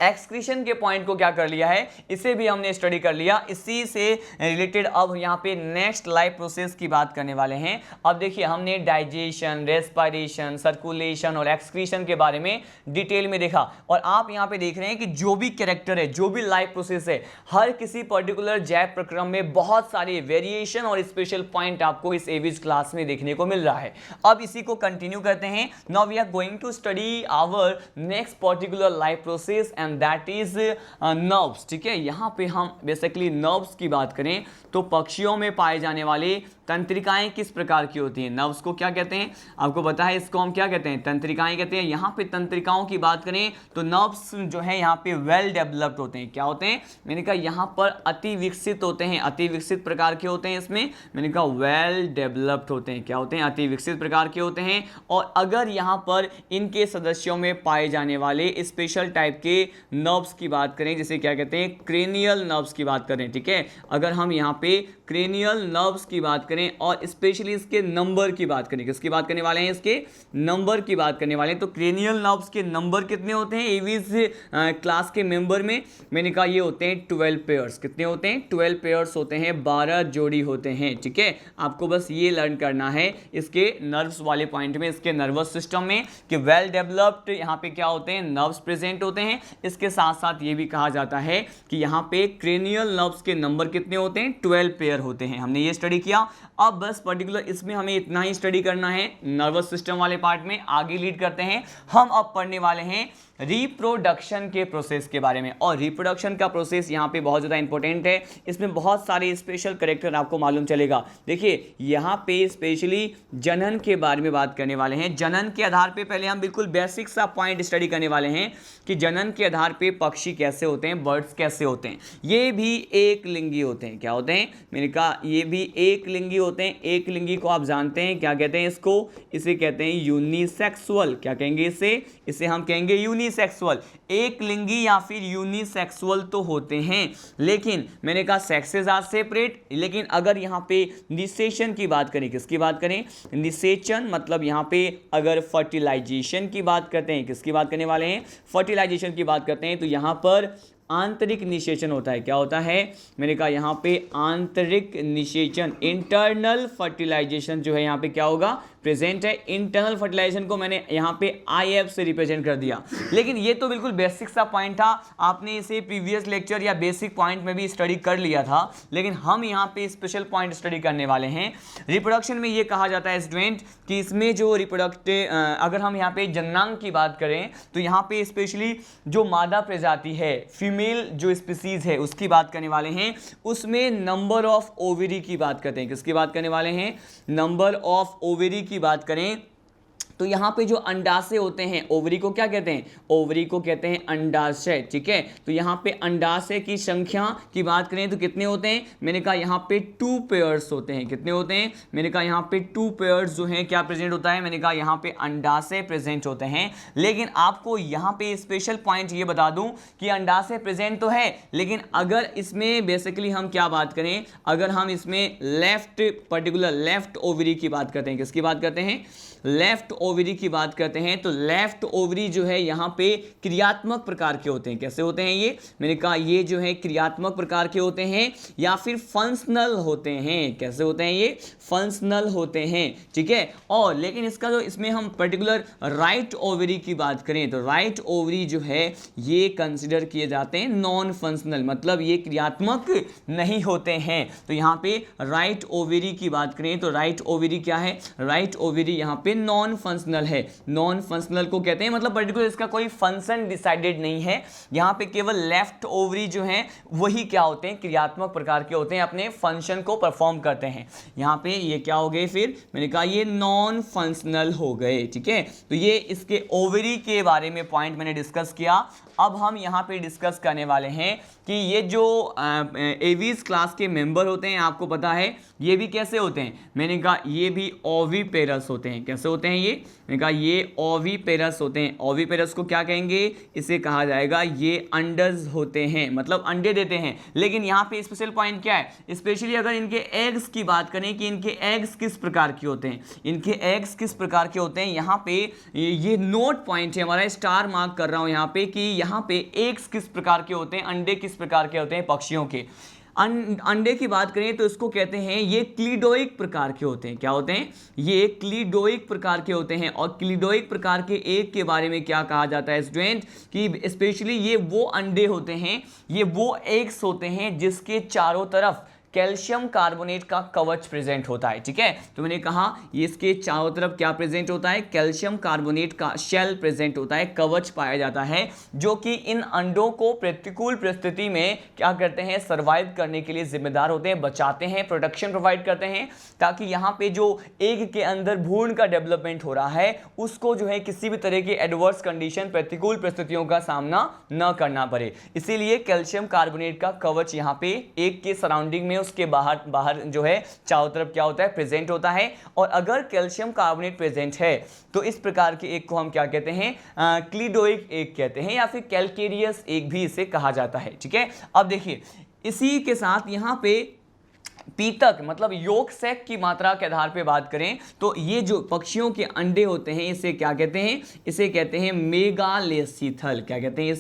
B: एक्सक्रीशन के पॉइंट को क्या कर लिया है? इसे भी हमने स्टडी कर लिया। इसी से रिलेटेड अब यहाँ पे नेक्स्ट लाइफ प्रोसेस की बात करने वाले हैं। अब देखिए हमने डाइजेशन, रेस्पिरेशन, सर्कुलेशन और एक्सक्रीशन के बारे में डिटेल में देखा, और आप यहाँ पे देख रहे हैं कि जो भी कैरेक्टर है, जो भी लाइफ प्रोसेस है, हर किसी पर्टिकुलर जैव प्रक्रम में बहुत सारे वेरिएशन और स्पेशल पॉइंट आपको इस एविज क्लास में देखने को मिल रहा है। अब इसी को कंटिन्यू करते हैं। Now we are going to study our next particular life process and that is nerves, ठीक है। यहाँ पे हम बेसिकली नर्व्स की बात करें तो पक्षियों में पाए जाने वाले तंत्रिकाएं किस प्रकार की होती हैं? नर्व्स को क्या कहते हैं? आपको पता है, इसको हम क्या कहते हैं? तंत्रिकाएं कहते हैं। यहाँ पे तंत्रिकाओं की बात करें तो नर्व्स जो है यहाँ पे वेल डेवलप्ड होते हैं। क्या होते हैं? मैंने कहा यहाँ पर अति विकसित होते हैं, अति विकसित प्रकार के होते हैं। इसमें मैंने कहा वेल डेवलप्ड होते हैं। क्या होते हैं? अति विकसित प्रकार के होते हैं। और अगर यहाँ पर इनके सदस्यों में पाए जाने वाले स्पेशल टाइप के नर्व्स की बात करें, जैसे क्या कहते हैं? क्रेनियल नर्व्स की बात करें, ठीक है। अगर हम यहाँ पे क्रेनियल नर्व्स की बात करें करें और स्पेशली इसके नंबर की बात करें, किसकी बात करने वाले हैं, इसके नंबर की बात करने वाले हैं। तो क्रेनियल नर्व्स के नंबर कितने होते हैं एवीज क्लास के मेंबर में? मैंने कहा ये होते हैं 12 पेयर्स। कितने होते हैं? 12 पेयर्स होते हैं, 12 जोड़ी होते हैं। ठीक है, आपको बस ये लर्न करना है इसके नर्व्स वाले पॉइंट में, इसके नर्वस सिस्टम में कि वेल डेवलप्ड यहाँ पे क्या होते हैं, नर्व्स प्रेजेंट होते हैं। इसके साथ साथ ये भी कहा जाता है कि यहाँ पे क्रेनियल नर्व्स के नंबर कितने होते हैं, 12 पेयर होते हैं। हमने ये स्टडी किया। अब बस पर्टिकुलर इसमें हमें इतना ही स्टडी करना है नर्वस सिस्टम वाले पार्ट में। आगे लीड करते हैं, हम अब पढ़ने वाले हैं रिप्रोडक्शन के प्रोसेस के बारे में। और रिप्रोडक्शन का प्रोसेस यहाँ पे बहुत ज़्यादा इंपॉर्टेंट है। इसमें बहुत सारे स्पेशल कैरेक्टर आपको मालूम चलेगा। देखिए यहाँ पे स्पेशली जनन के बारे में बात करने वाले हैं। जनन के आधार पे पहले हम बिल्कुल बेसिक सा पॉइंट स्टडी करने वाले हैं कि जनन के आधार पे पक्षी कैसे होते हैं, बर्ड्स कैसे होते हैं। ये भी एक लिंगी होते हैं। क्या होते हैं? मैंने कहा ये भी एक लिंगी होते हैं। एक लिंगी को आप जानते हैं क्या कहते हैं इसको? इसे कहते हैं यूनिसेक्सुअल। क्या कहेंगे इसे हम कहेंगे यूनिसेक्सुअल। एक लिंगी या फिर यूनिसेक्सुअल तो होते हैं, लेकिन मैंने कहा सेक्सेस आर सेपरेट। लेकिन अगर यहाँ पे निषेचन की बात करें, किसकी बात करें? निषेचन मतलब यहाँ पे अगर फर्टिलाइजेशन की बात करते हैं, किसकी बात करने वाले हैं? फर्टिलाइजेशन की बात करते हैं, तो यहाँ पर आंतरिक निषेचन होता है। क्या होता है? मैंने कहा यहाँ पे आंतरिक निषेचन, इंटरनल फर्टिलाइजेशन जो है यहाँ पे क्या होगा, प्रेजेंट है। इंटरनल फर्टिलाइजेशन को मैंने यहाँ पे IF से रिप्रेजेंट कर दिया। लेकिन ये तो बिल्कुल बेसिक सा पॉइंट था, आपने इसे प्रीवियस लेक्चर या बेसिक पॉइंट में भी स्टडी कर लिया था। लेकिन हम यहाँ पे स्पेशल पॉइंट स्टडी करने वाले हैं। रिप्रोडक्शन में ये कहा जाता है स्टूडेंट कि इसमें जो अगर हम यहाँ पे जननांग की बात करें तो यहाँ पे स्पेशली जो मादा प्रजाति है, फीमेल जो स्पीसीज है उसकी बात करने वाले हैं। उसमें नंबर ऑफ ओवरी की बात करते हैं। किसकी बात करने वाले हैं? नंबर ऑफ ओवरी की बात करें तो यहाँ पे जो अंडाशय होते हैं, ओवरी को क्या कहते हैं? ओवरी को कहते हैं अंडाशय। ठीक है, तो यहाँ पे अंडाशय की संख्या की बात करें तो कितने होते हैं? मैंने कहा यहाँ पे 2 पेयर्स होते हैं। कितने होते हैं? मैंने कहा यहाँ पे 2 पेयर्स जो हैं क्या प्रेजेंट होता है? मैंने कहा यहाँ पे अंडाशय प्रेजेंट होते हैं। लेकिन आपको यहाँ पे स्पेशल पॉइंट ये बता दूं कि अंडाशय प्रेजेंट तो है, लेकिन अगर इसमें बेसिकली हम क्या बात करें, अगर हम इसमें लेफ्ट ओवरी की बात करते हैं, किसकी बात करते हैं? लेफ्ट ओवरी की बात करते हैं, तो लेफ्ट ओवरी जो है यहाँ पे क्रियात्मक प्रकार के होते हैं। कैसे होते हैं ये? मैंने कहा ये जो है क्रियात्मक प्रकार के होते हैं या फिर फंक्शनल होते हैं। कैसे होते हैं ये? फंक्शनल होते हैं। ठीक है, और लेकिन इसका जो इसमें हम पर्टिकुलर राइट ओवरी की बात करें तो राइट ओवरी जो है ये कंसिडर किए जाते हैं नॉन फंक्शनल, मतलब ये क्रियात्मक नहीं होते हैं। तो यहाँ पे राइट ओवरी की बात करें तो राइट ओवरी क्या है? राइट ओवरी यहाँ पे नॉन फंक्शनल है। नॉन फंक्शनल को कहते हैं मतलब पर्टिकुलर इसका कोई फंक्शन डिसाइडेड नहीं है। यहाँ पे केवल लेफ्ट ओवरी जो है वही क्या होते हैं? क्रियात्मक प्रकार के होते हैं, अपने फंक्शन को परफॉर्म करते हैं। यहाँ पे ये क्या हो गए? फिर मैंने कहा ये नॉन फंक्शनल हो गए। ठीक है, तो ये इसके ओवरी के बारे में पॉइंट मैंने डिस्कस किया। अब हम यहाँ पे डिस्कस करने वाले हैं कि ये जो एवीज क्लास के मेंबर होते हैं, आपको पता है ये भी कैसे होते हैं? मैंने कहा ये भी ओविपेरस होते हैं। कैसे होते हैं ये? मैंने कहा ये ओविपेरस होते हैं। ओविपेरस को क्या कहेंगे? इसे कहा जाएगा ये अंडज होते हैं, मतलब अंडे देते हैं। लेकिन यहाँ पे स्पेशल पॉइंट क्या है? स्पेशली अगर इनके एग्स की बात करें कि इनके एग्स किस प्रकार के होते हैं, इनके एग्स किस प्रकार के होते हैं, यहाँ पे ये नोट पॉइंट है हमारा, स्टार मार्क कर रहा हूँ यहाँ पे कि यहाँ पे एग्स किस प्रकार के होते हैं, अंडे किस प्रकार के होते हैं पक्षियों के। अंडे की बात करें तो इसको कहते हैं ये क्लीडोइक प्रकार के होते हैं। क्या होते हैं? ये क्लीडोइक प्रकार के होते हैं। और क्लीडोइक प्रकार के एक के बारे में क्या कहा जाता है स्टूडेंट कि स्पेशली ये वो अंडे होते हैं, ये वो एग्स होते हैं जिसके चारों तरफ कैल्शियम कार्बोनेट का कवच प्रेजेंट होता है। ठीक है, तो मैंने कहा ये इसके चारों तरफ क्या प्रेजेंट होता है? कैल्शियम कार्बोनेट का शेल प्रेजेंट होता है, कवच पाया जाता है, जो कि इन अंडों को प्रतिकूल परिस्थिति में क्या करते हैं? सर्वाइव करने के लिए जिम्मेदार होते हैं, बचाते हैं, प्रोटेक्शन प्रोवाइड करते हैं, ताकि यहाँ पे जो एग के अंदर भ्रूण का डेवलपमेंट हो रहा है उसको जो है किसी भी तरह की एडवर्स कंडीशन, प्रतिकूल परिस्थितियों का सामना न करना पड़े। इसीलिए कैल्शियम कार्बोनेट का कवच यहाँ पे एग के सराउंडिंग में, उसके बाहर जो है चारों तरफ क्या होता है? प्रेजेंट होता है। और अगर कैल्शियम कार्बोनेट प्रेजेंट है तो इस प्रकार के एग को हम क्या कहते हैं? क्लीडोइक एग कहते हैं, या फिर कैलकेरियस एग भी इसे कहा जाता है। ठीक है, अब देखिए इसी के साथ यहाँ पे पीतक मतलब योक सैक की मात्रा के आधार पे बात करें तो ये जो पक्षियों के अंडे होते हैं इसे क्या कहते हैं, इसे कहते हैं मेगालेसिथल। क्या कहते हैं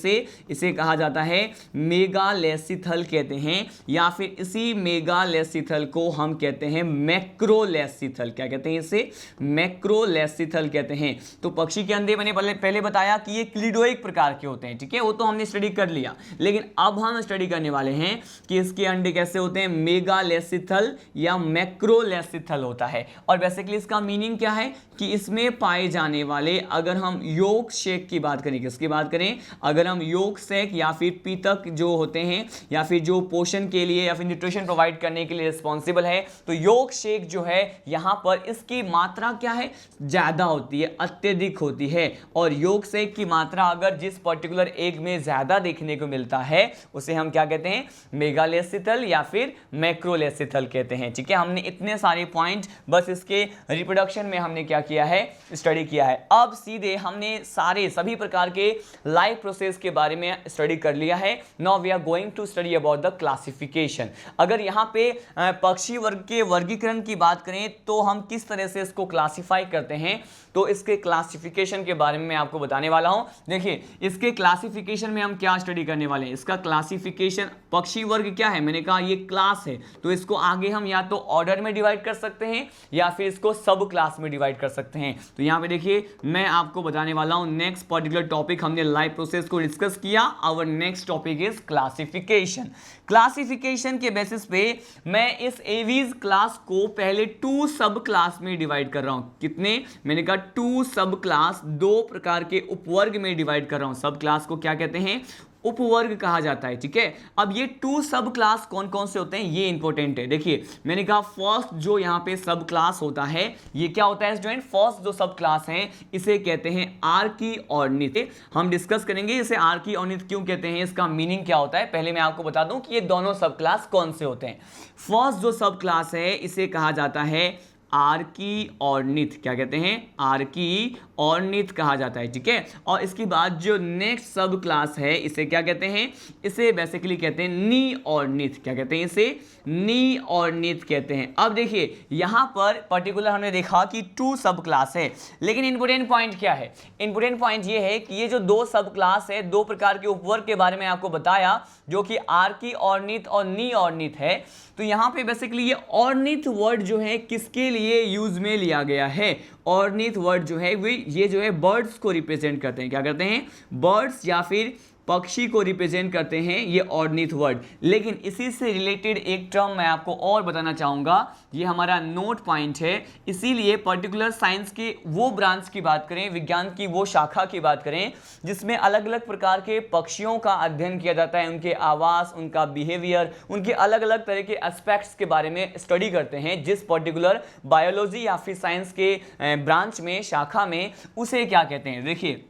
B: इसे कहा जाता है मेगालेसिथल कहते हैं, या फिर इसी मेगालेसिथल को हम कहते हैं मैक्रोलेसिथल। क्या कहते हैं इसे, मैक्रोलेसिथल कहते हैं। तो पक्षी के अंडे मैंने पहले बताया कि ये क्लिडोइक प्रकार के होते हैं, ठीक है, वो तो हमने स्टडी कर लिया। लेकिन अब हम स्टडी करने वाले हैं कि इसके अंडे कैसे होते हैं, मेगालेसिथल या मैक्रोलेसिथल होता है। और बेसिकली इसका मीनिंग क्या है कि इसमें पाए जाने वाले, अगर हम योक शेक की बात करें, किसकी बात करें, अगर हम योक शेक या फिर पीतक जो होते हैं या फिर जो पोषण के लिए या फिर न्यूट्रिशन प्रोवाइड करने के लिए रिस्पॉन्सिबल है, तो योक शेक जो है यहां पर इसकी मात्रा क्या है, ज्यादा होती है, अत्यधिक होती है। और योक शेक की मात्रा अगर जिस पर्टिकुलर एग में ज्यादा देखने को मिलता है उसे हम क्या कहते हैं, मेगालेसिथल या फिर मैक्रोलेसिथल कहते हैं। ठीक है, हमने इतने सारे पॉइंट बस इसके रिप्रोडक्शन में हमने क्या किया है, स्टडी किया है। अब सीधे हमने सभी प्रकार के लाइफ प्रोसेस के बारे में स्टडी कर लिया है। Now we are going to study about the classification. अगर यहाँ पे पक्षी वर्ग के वर्गीकरण की बात करें तो हम किस तरह से इसको क्लासिफाई करते हैं, तो इसके क्लासिफिकेशन के बारे में मैं आपको बताने वाला हूं। देखिए, इसके क्लासिफिकेशन में हम क्या स्टडी करने वाले हैं, इसका क्लासिफिकेशन, पक्षी वर्ग क्या है, मैंने कहा ये क्लास है, तो इसको आगे हम या तो ऑर्डर में डिवाइड कर सकते हैं या फिर इसको सब क्लास में डिवाइड कर सकते हैं। तो यहाँ पे देखिए मैं आपको बताने वाला हूं नेक्स्ट पर्टिकुलर टॉपिक, हमने लाइफ प्रोसेस को डिस्कस किया, our next topic is classification. Classification के बेसिस पे मैं इस एवीज क्लास को पहले 2 सब क्लास में डिवाइड कर रहा हूं। कितने, मैंने कहा 2 सब क्लास, 2 प्रकार के उपवर्ग में डिवाइड कर रहा हूं। सब क्लास को क्या कहते हैं, उपवर्ग कहा जाता है। ठीक है, अब ये 2 सब क्लास कौन कौन से होते हैं ये इंपॉर्टेंट है। देखिए मैंने कहा फर्स्ट जो यहाँ पे सब क्लास होता है ये क्या होता है स्टूडेंट, फर्स्ट जो सब क्लास है इसे कहते हैं आर्की ऑर्निथ। हम डिस्कस करेंगे इसे आर्की ऑर्निथ क्यों कहते हैं, इसका मीनिंग क्या होता है। पहले मैं आपको बता दूं कि ये दोनों सब क्लास कौन से होते हैं। फर्स्ट जो सब क्लास है इसे कहा जाता है आर्की ऑर्निथ। क्या कहते हैं, आर्की ऑर्निथ कहा जाता है। ठीक है, और इसके बाद जो नेक्स्ट सब क्लास है इसे क्या कहते हैं, इसे बेसिकली कहते हैं नी ऑर्निथ। क्या कहते हैं इसे, नी ऑर्निथ कहते हैं। अब देखिए यहां पर पर्टिकुलर हमने देखा कि 2 सब क्लास है, लेकिन इंपोर्टेंट पॉइंट क्या है, इंपोर्टेंट पॉइंट ये है कि ये जो 2 सब क्लास है, 2 प्रकार के उपवर्ग के बारे में आपको बताया जो कि आर्की ऑर्निथ और नी ऑर्निथ है। तो यहां पे बेसिकली ये ऑर्निथ वर्ड जो है किसके लिए यूज में लिया गया है, ऑर्निथ वर्ड जो है ये जो है बर्ड्स को रिप्रेजेंट करते हैं। क्या करते हैं, बर्ड्स या फिर पक्षी को रिप्रेजेंट करते हैं ये ऑर्निथ वर्ड। लेकिन इसी से रिलेटेड एक टर्म मैं आपको और बताना चाहूँगा, ये हमारा नोट पॉइंट है। इसीलिए पर्टिकुलर साइंस के वो ब्रांच की बात करें, विज्ञान की वो शाखा की बात करें जिसमें अलग अलग प्रकार के पक्षियों का अध्ययन किया जाता है, उनके आवास, उनका बिहेवियर, उनके अलग अलग तरह के एस्पेक्ट्स के बारे में स्टडी करते हैं, जिस पर्टिकुलर बायोलॉजी या फिर साइंस के ब्रांच में, शाखा में, उसे क्या कहते हैं। देखिए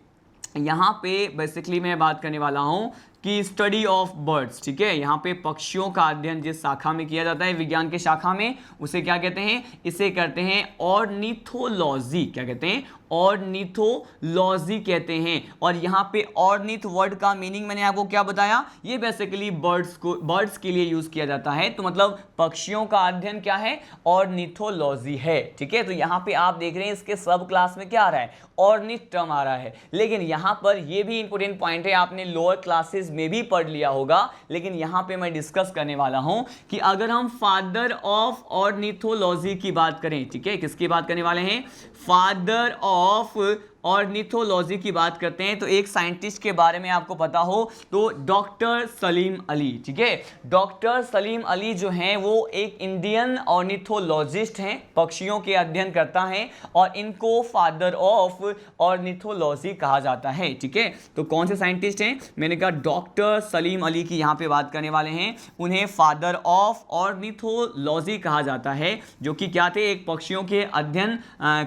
B: यहाँ पे बेसिकली मैं बात करने वाला हूँ कि स्टडी ऑफ बर्ड्स। ठीक है, यहाँ पे पक्षियों का अध्ययन जिस शाखा में किया जाता है, विज्ञान के शाखा में, उसे क्या कहते हैं, इसे करते हैं ऑर्निथोलॉजी। क्या कहते हैं, ऑर्निथोलॉजी कहते हैं। और यहाँ पे ऑर्निथ वर्ड का मीनिंग मैंने आपको क्या बताया, ये बेसिकली बर्ड्स के लिए यूज किया जाता है। तो मतलब पक्षियों का अध्ययन क्या है, ऑर्निथोलॉजी है। ठीक है, तो यहाँ पे आप देख रहे हैं इसके सब क्लास में क्या आ रहा है, ऑर्निथ टर्म आ रहा है। लेकिन यहाँ पर ये भी इंपॉर्टेंट पॉइंट है, आपने लोअर क्लासेस में भी पढ़ लिया होगा, लेकिन यहाँ पे मैं डिस्कस करने वाला हूँ कि अगर हम फादर ऑफ ऑर्निथोलॉजी की बात करें, ठीक है, किसकी बात करने वाले हैं, फादर ऑफ ऑर्निथोलॉजी की बात करते हैं, तो एक साइंटिस्ट के बारे में आपको पता हो तो डॉक्टर सलीम अली। ठीक है, डॉक्टर सलीम अली जो हैं वो एक इंडियन ऑर्निथोलॉजिस्ट हैं, पक्षियों के अध्ययन करता है और इनको फादर ऑफ ऑर्निथोलॉजी कहा जाता है। ठीक है, तो कौन से साइंटिस्ट हैं, मैंने कहा डॉक्टर सलीम अली की यहाँ पे बात करने वाले हैं, उन्हें फादर ऑफ ऑर्निथोलॉजी कहा जाता है, जो कि क्या थे, एक पक्षियों के अध्ययन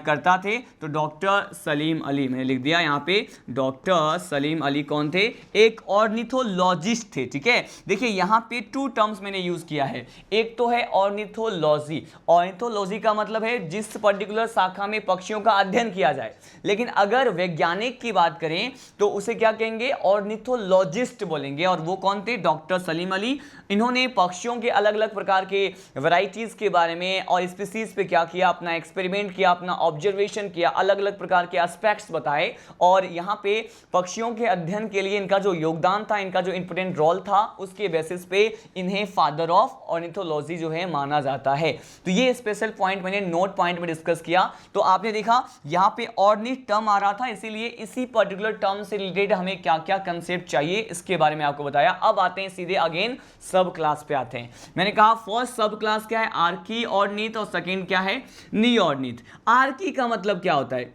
B: करता थे, तो डॉक्टर सलीम अली, मैंने लिख दिया यहाँ पे डॉक्टर सलीम अली कौन थे? एक ऑर्निथोलॉजिस्ट थे। ठीक है, देखिए यहाँ पे 2 टर्म्स मैंने यूज किया है। एक तो है ऑर्निथोलॉजी, ऑर्निथोलॉजी का मतलब है जिस पर्टिकुलर शाखा में पक्षियों का अध्ययन किया जाए, लेकिन अगर वैज्ञानिक की बात करें तो उसे क्या कहेंगे? ऑर्निथोलॉजिस्ट बोलेंगे। और वो कौन थे? डॉक्टर सलीम अली। इन्होंने पक्षियों के अलग अलग प्रकार के वैरायटीज के बारे में और स्पीसीज पे क्या किया, अपना एक्सपेरिमेंट किया, अपना ऑब्जर्वेशन किया, अलग अलग प्रकार के एस्पेक्ट्स बताए, और यहाँ पे पक्षियों के अध्ययन के लिए इनका जो योगदान था, इनका जो इंपोर्टेंट रोल था, उसके बेसिस पे इन्हें फादर ऑफ ऑर्निथोलॉजी जो है माना जाता है। तो ये स्पेशल पॉइंट मैंने नोट पॉइंट में डिस्कस किया। तो आपने देखा यहाँ पे ऑर्निथ टर्म आ रहा था, इसीलिए इसी पर्टिकुलर टर्म से रिलेटेड हमें क्या क्या कंसेप्ट चाहिए इसके बारे में आपको बताया। अब आते हैं सीधे अगेन सब क्लास पे आते हैं। मैंने कहा फर्स्ट सब क्लास क्या है? आर्की ऑर्निथ, और सेकंड क्या है? नी ऑर्निथ। आर्की का मतलब क्या होता है?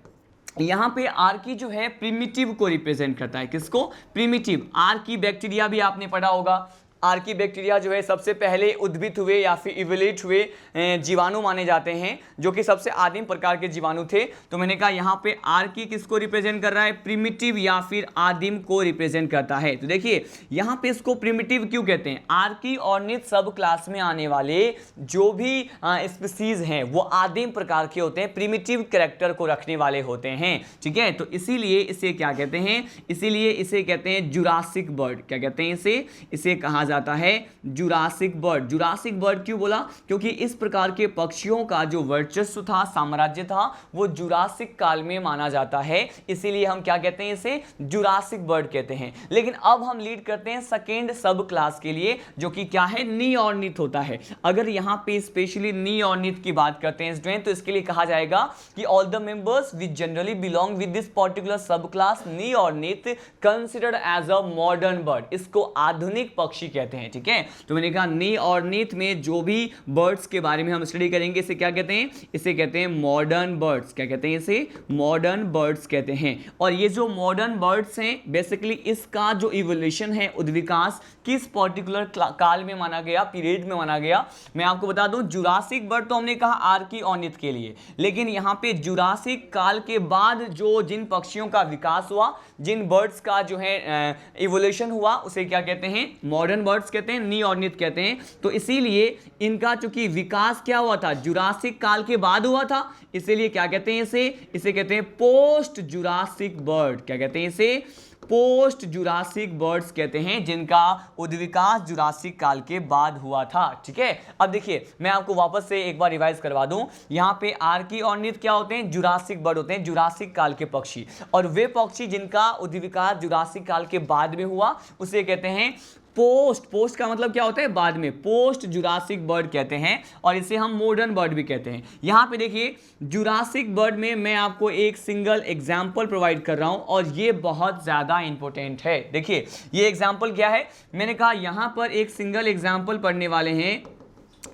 B: यहाँ पे आर्की जो है प्रिमिटिव को रिप्रेजेंट करता है। किसको? प्रिमिटिव। आर्की बैक्टीरिया भी आपने पढ़ा होगा। आर्की बैक्टीरिया जो है सबसे पहले उद्भित हुए या फिर इवोल्यूट हुए जीवाणु माने जाते हैं, जो कि सबसे आदिम प्रकार के जीवाणु थे। तो मैंने कहा यहाँ पे आर्की किसको रिप्रेजेंट कर रहा है? प्रिमिटिव या फिर आदिम को रिप्रेजेंट करता है। तो देखिए यहाँ पे इसको प्रिमिटिव क्यों कहते हैं? आर्की ऑर्निथ सब क्लास में आने वाले जो भी स्पीसीज हैं वो आदिम प्रकार के होते हैं, प्रिमिटिव कैरेक्टर को रखने वाले होते हैं। ठीक है, तो इसीलिए इसे क्या कहते हैं? इसीलिए इसे कहते हैं जुरासिक बर्ड। क्या कहते हैं इसे? इसे कहा जाता है जुरासिक बर्ड। जुरासिक बर्ड क्यों बोला? क्योंकि इस प्रकार के पक्षियों का जो वर्चस्व था, साम्राज्य था, वो जुरासिक काल में माना जाता है, इसीलिए हम क्या कहते हैं? इसे जुरासिक बर्ड कहते हैं। लेकिन अब हम लीड करते हैं सेकेंड सब क्लास के लिए, जो कि क्या है? नी ऑर्निथ होता है। अगर यहाँ पे स्पेशली नी ऑर्निथ की बात करते हैं स्टूडेंट, तो इसके लिए कहा जाएगा कि all the members which generally belong with this particular subclass neornithes considered as a modern bird. इसको आधुनिक पक्षी कहते हैं। ठीक है, तो मैंने कहा नी ऑर्निथ में जो भी बर्ड्स के बारे में हम स्टडी करेंगे, इसे क्या कहते हैं? इसे कहते हैं मॉडर्न बर्ड्स। क्या कहते हैं इसे? मॉडर्न बर्ड्स कहते हैं। और ये जो मॉडर्न बर्ड्स हैं, बेसिकली इसका जो इवोल्यूशन है, उद्विकास, किस पर्टिकुलर काल में माना गया, पीरियड में माना गया? मैं आपको बता दूं, जुरासिक बर्ड तो हमने कहा आर्की ऑर्निथ के लिए, लेकिन यहाँ पे जुरासिक काल के बाद जो जिन पक्षियों का विकास हुआ, जिन बर्ड्स का जो है इवोल्यूशन हुआ, उसे क्या कहते हैं? मॉडर्न बर्ड्स कहते हैं, नी ऑर्निथ कहते हैं। तो इसीलिए इनका चूंकि विकास क्या हुआ था? जुरासिक काल के बाद हुआ था, इसीलिए क्या कहते हैं इसे? इसे कहते हैं पोस्ट जुरासिक बर्ड। क्या कहते हैं इसे? पोस्ट जुरासिक बर्ड्स कहते हैं, जिनका उद्विकास जुरासिक काल के बाद हुआ था। ठीक है, अब देखिए मैं आपको वापस से एक बार रिवाइज करवा दूं। यहाँ पे आर्की ऑर्निथ क्या होते हैं? जुरासिक बर्ड होते हैं, जुरासिक काल के पक्षी। और वे पक्षी जिनका उद्विकास जुरासिक काल के बाद में हुआ, उसे कहते हैं पोस्ट। पोस्ट का मतलब क्या होता है? बाद में। पोस्ट जुरासिक बर्ड कहते हैं, और इसे हम मॉडर्न बर्ड भी कहते हैं। यहाँ पे देखिए जुरासिक बर्ड में मैं आपको एक सिंगल एग्जाम्पल प्रोवाइड कर रहा हूँ, और ये बहुत ज़्यादा इंपॉर्टेंट है। देखिए ये एग्जाम्पल क्या है? मैंने कहा यहाँ पर एक सिंगल एग्जाम्पल पढ़ने वाले हैं,